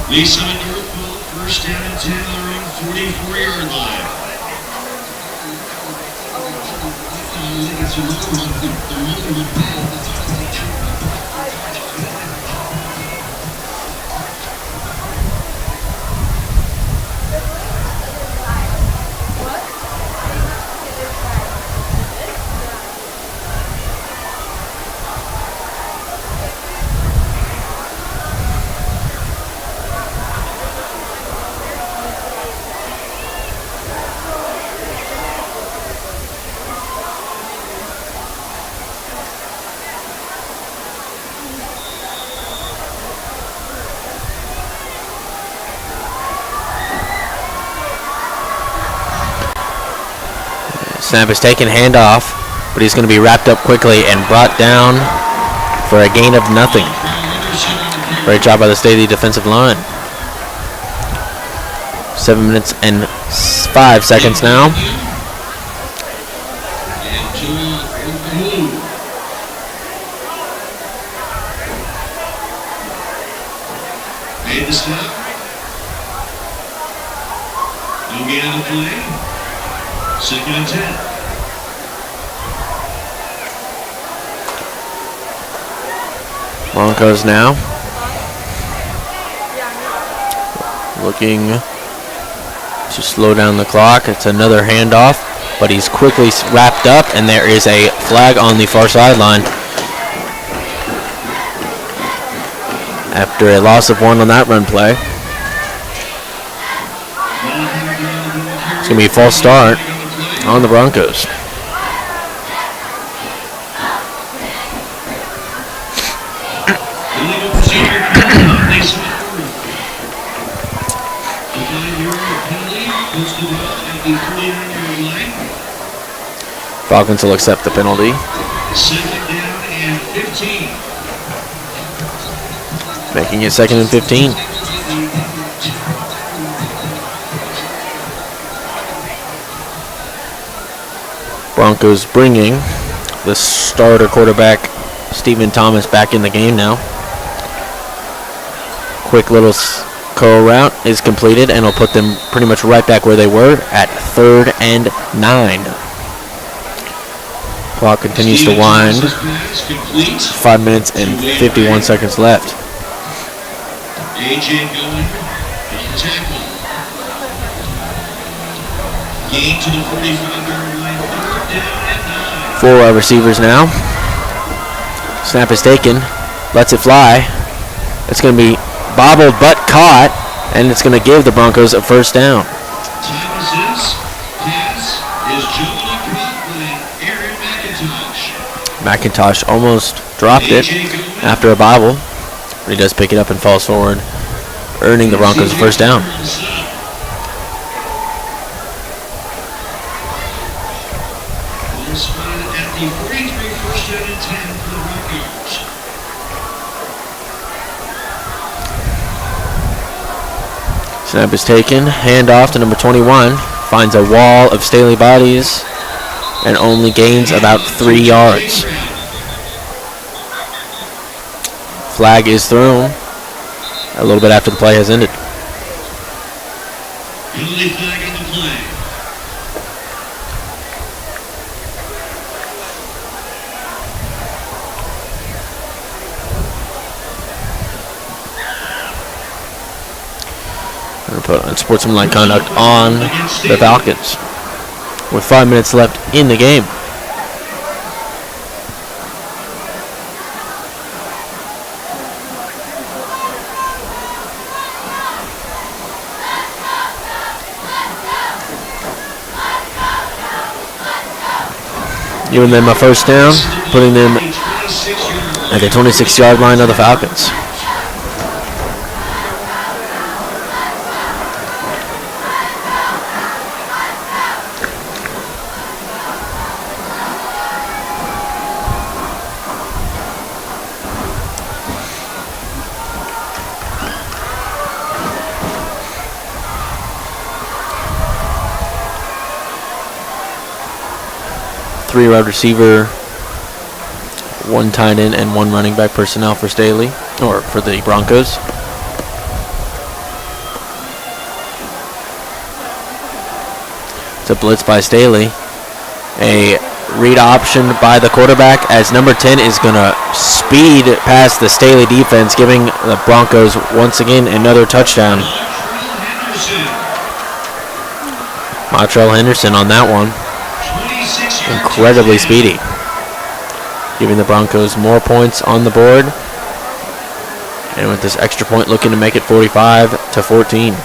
Speaker 2: Lee Summit North ball, first down and 10 on their own 44-yard line.
Speaker 1: Snap is taken, handoff, but he's going to be wrapped up quickly and brought down for a gain of nothing. Great job by the Staley defensive line. 7 minutes and 5 seconds now.
Speaker 2: Made the stop. No gain on the play. Second and 10.
Speaker 1: Broncos now looking to slow down the clock. It's another handoff, but he's quickly wrapped up, and there is a flag on the far sideline. After a loss of 1 on that run play. It's going to be a false start on the Broncos. Falcons will accept the penalty.
Speaker 2: Second down and 15.
Speaker 1: Making it 2nd and 15. Broncos bringing the starter quarterback Stephen Thomas back in the game now. Quick little curl route is completed, and will put them pretty much right back where they were at 3rd and 9. Clock continues to wind. 5 minutes and 51 seconds left.
Speaker 2: AJ going on tackle. Gain to the 45-yard line. 3rd down and 9.
Speaker 1: 4 wide receivers now. Snap is taken. Lets it fly. It's going to be bobbled but caught, and it's going to give the Broncos a first down.
Speaker 2: Thomas's pass is Jonah caught by Aaron McIntosh.
Speaker 1: McIntosh almost dropped it after a bobble, but he does pick it up and falls forward, earning the Broncos a first down.
Speaker 2: Ball spotted at the 43, first down and 10 for the Broncos.
Speaker 1: Snap is taken, handoff to number 21, finds a wall of Staley bodies, and only gains about 3 yards. Flag is thrown a little bit after the play has ended.
Speaker 2: Penalty flag on the play.
Speaker 1: Going to put unsportsmanlike conduct on the Falcons with 5 minutes left in the game. giving them a first down, putting them at the 26-yard line of the Falcons. Three wide receiver, one tight end, and one running back personnel for Staley, or for the Broncos. It's a blitz by Staley. A read option by the quarterback as number 10 is going to speed past the Staley defense, giving the Broncos once again another touchdown. Montrell Henderson on that one. Incredibly speedy, giving the Broncos more points on the board, and with this extra point looking to make it 45-14.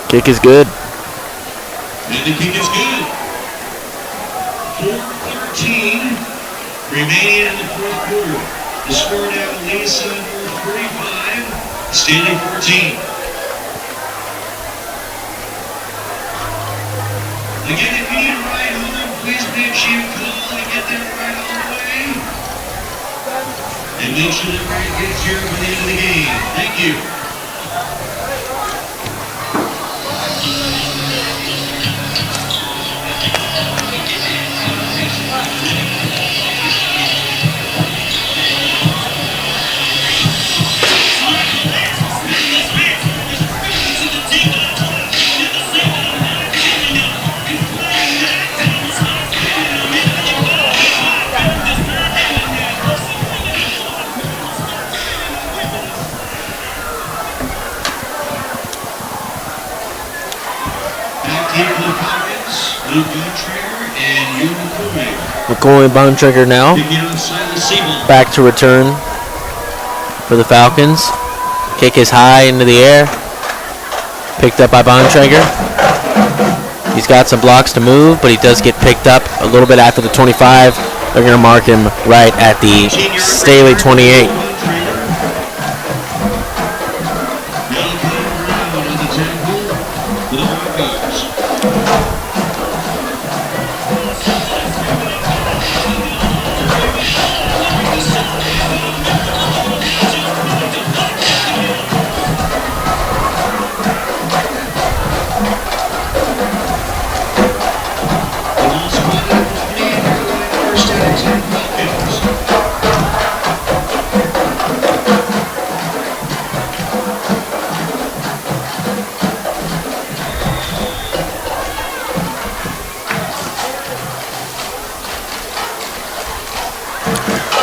Speaker 1: Kick is good.
Speaker 2: And the kick is good. 4:13 remaining in the fourth quarter. The score now leads 45, Staley 14. Again, if you need a ride home, please make sure you call and get that ride all the way. And make sure that ride gets here for the end of the game. Thank you.
Speaker 1: McCoy and Bontrager now back to return for the Falcons. Kick is high into the air. Picked up by Bontrager. He's got some blocks to move, but he does get picked up a little bit after the 25. They're going to mark him right at the Staley 28.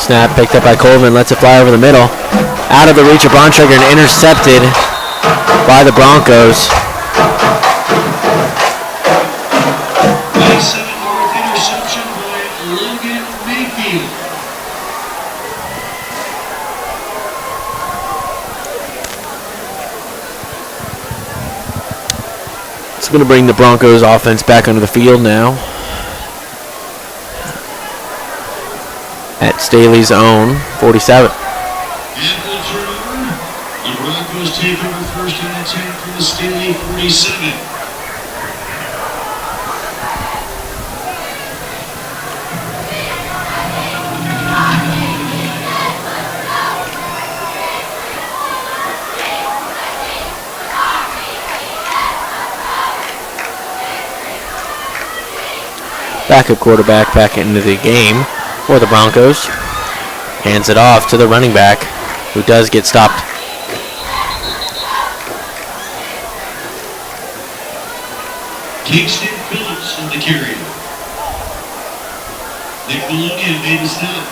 Speaker 1: Snap picked up by Colvin, lets it fly over the middle. Out of the reach of Bontrager and intercepted by the Broncos.
Speaker 2: Interception by Logan Mayfield.
Speaker 1: It's going to bring the Broncos offense back onto the field now. At Staley's own 47.
Speaker 2: And the turnover. The Broncos take over first and 10 from the Staley 47.
Speaker 1: Backup quarterback back into the game for the Broncos. Hands it off to the running back, who does get stopped.
Speaker 2: Kingston Phillips on the carry. Nick Bologna made the stop.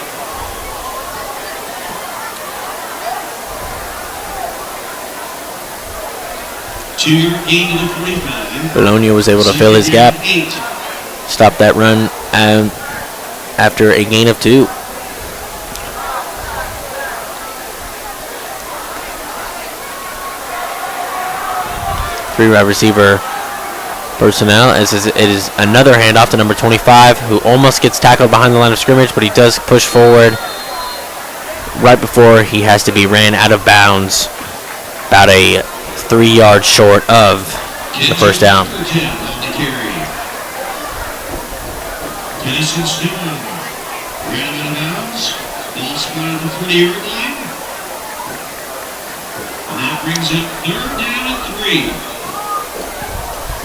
Speaker 2: 2-yard gain to the 45.
Speaker 1: Bologna was able to fill his gap.
Speaker 2: 8.
Speaker 1: Stop that run after a gain of 2. Three wide receiver personnel as it is another handoff to number 25, who almost gets tackled behind the line of scrimmage, but he does push forward right before he has to be ran out of bounds, about a 3 yards short of the first down.
Speaker 2: Kennison Stone ran out of bounds. Ball spotted at the 40-yard line. And that brings up 3rd down and 3.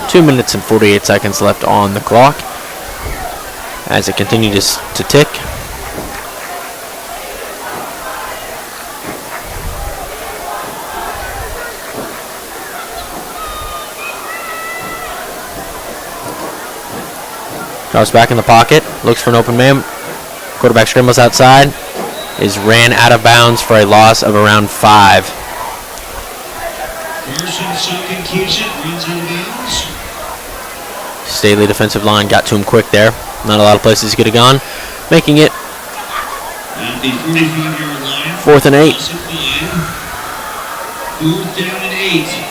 Speaker 1: 2 minutes and 48 seconds left on the clock as it continues to tick. Drops back in the pocket, looks for an open man. Quarterback scrambles outside, is ran out of bounds for a loss of around 5.
Speaker 2: Carson Sunken keeps it, runs out of bounds.
Speaker 1: Staley defensive line got to him quick there. Not a lot of places he could have gone, making it
Speaker 2: At the 45-yard line.
Speaker 1: 4th and 8.
Speaker 2: 4th down and 8.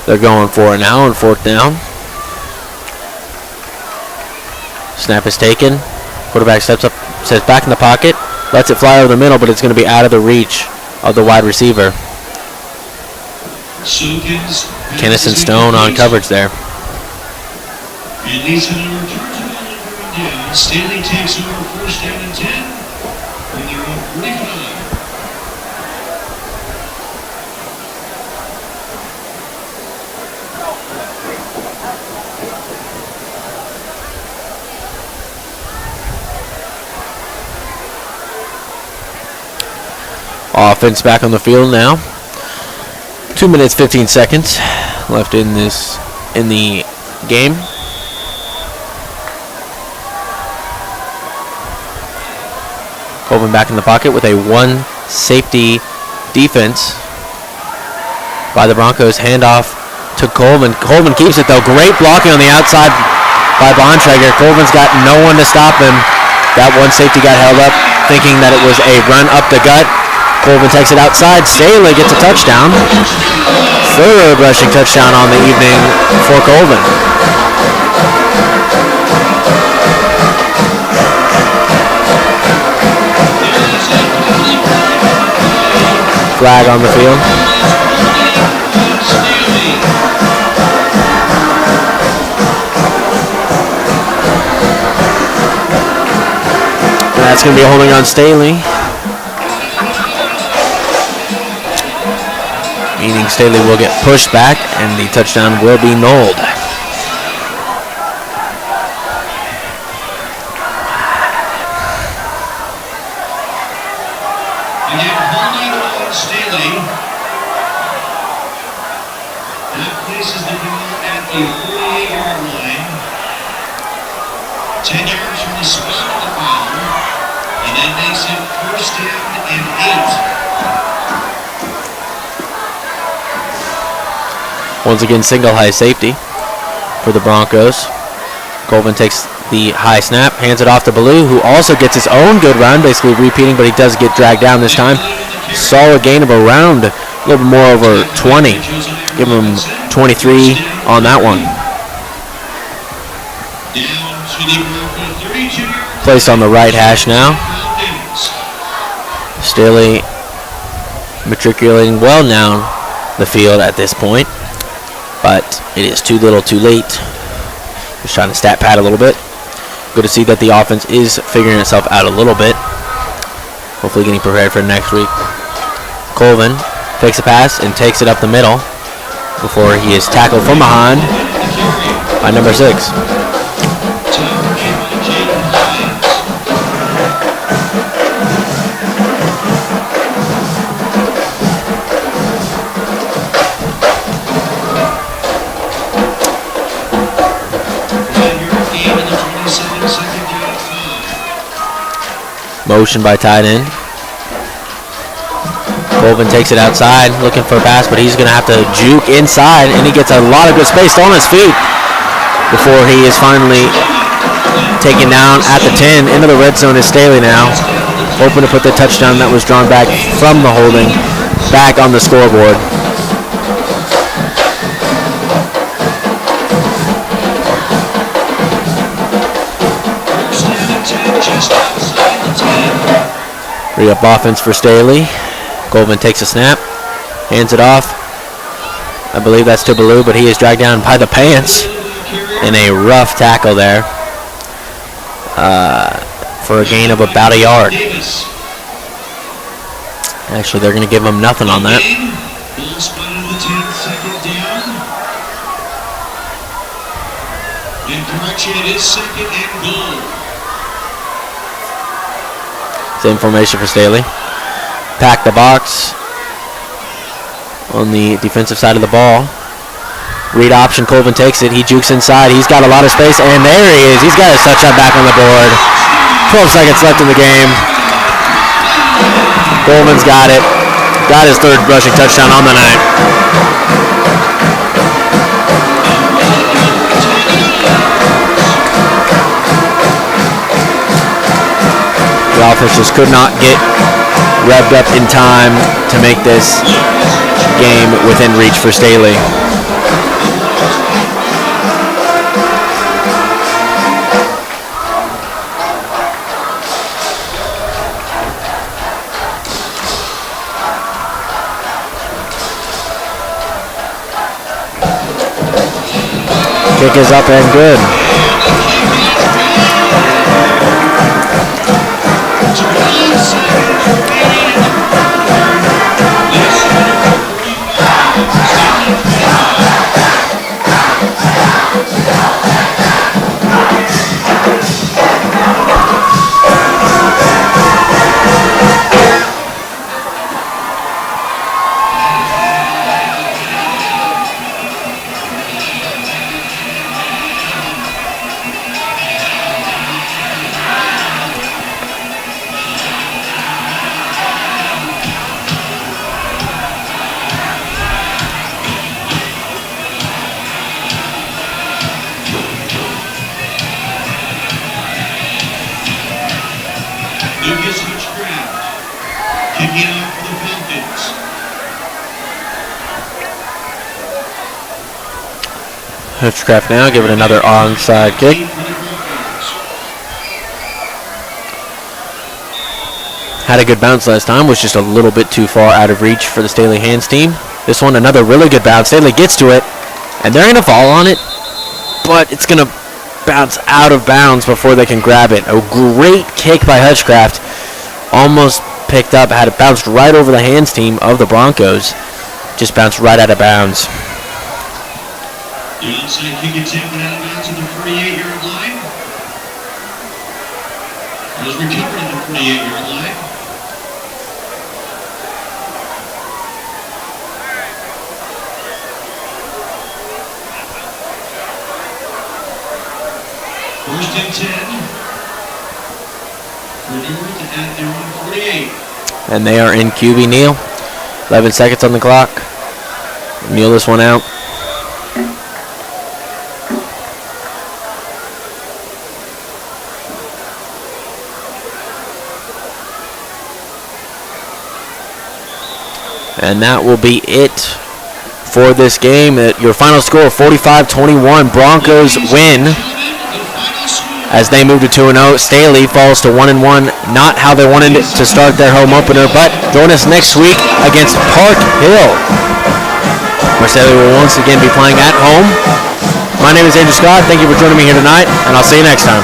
Speaker 1: They're going for it now on 4th down. Snap is taken. Quarterback steps up, sets back in the pocket, lets it fly over the middle, but it's going to be out of the reach of the wide receiver. Kennison Stone on coverage there.
Speaker 2: And Lisa returns the ball over and down. Staley takes over 1st down and 10. And they're on 45.
Speaker 1: Offense back on the field now. 2 minutes 15 seconds left in the game. Colvin back in the pocket with a 1 safety defense by the Broncos. Handoff to Colvin. Colvin keeps it though. Great blocking on the outside by Bontrager. Colvin's got no one to stop him. That 1 safety got held up thinking that it was a run up the gut. Colvin takes it outside. Staley gets a touchdown. 3rd rushing touchdown on the evening for Colvin. Flag on the field. And that's going to be holding on Staley. Meaning Staley will get pushed back and the touchdown will be nulled.
Speaker 2: Again, holding on Staley. That places the ball at the 48-yard line. 10 yards from the spot of the foul. And that makes it 1st down and 8.
Speaker 1: Once again, single high safety for the Broncos. Colvin takes the high snap, hands it off to Ballou, who also gets his own good run, basically repeating, but he does get dragged down this time. Solid gain of around a little bit more over 20. Give him 23 on that one. Placed on the right hash now. Staley matriculating well down the field at this point, but it is too little too late. Just trying to stat pad a little bit. Good to see that the offense is figuring itself out a little bit. Hopefully getting prepared for next week. Colvin takes a pass and takes it up the middle before he is tackled from behind by number 6. Motion by tight end. Colvin takes it outside, looking for a pass, but he's going to have to juke inside, and he gets a lot of good space on his feet before he is finally taken down at the 10. Into the red zone is Staley now, hoping to put the touchdown that was drawn back from the holding back on the scoreboard. Re-up offense for Staley. Colvin takes a snap, hands it off. I believe that's to Ballou, but he is dragged down by the pants in a rough tackle there for a gain of about a yard. Actually, they're going to give him nothing on that.
Speaker 2: And correction, it is second and goal.
Speaker 1: Same formation for Staley. Pack the box on the defensive side of the ball. Read option, Colvin takes it. He jukes inside. He's got a lot of space, and there he is. He's got his touchdown back on the board. 12 seconds left in the game. Colvin's got it. Got his third rushing touchdown on the night. The offense just could not get revved up in time to make this game within reach for Staley. Kick is up and good.
Speaker 2: Kicking off for the Falcons.
Speaker 1: Hitchcraft now, give it another onside kick. Had a good bounce last time, was just a little bit too far out of reach for the Staley hands team. This one, another really good bounce. Staley gets to it, and they're going to fall on it, but it's going to bounce out of bounds before they can grab it. A great kick by Hutchcraft. Almost picked up, had it bounced right over the hands team of the Broncos. Just bounced right out of bounds.
Speaker 2: The onside kick is taken out of bounds at the 48-yard line. It was recovered at the 48-yard line. First and 10. For North at their own 48.
Speaker 1: And they are in QB kneel. 11 seconds on the clock. Kneel this one out. And that will be it for this game. Your final score, 45-21. Broncos win as they move to 2-0. Staley falls to 1-1. Not how they wanted it to start their home opener, but join us next week against Park Hill, where Staley will once again be playing at home. My name is Andrew Scott. Thank you for joining me here tonight, and I'll see you next time.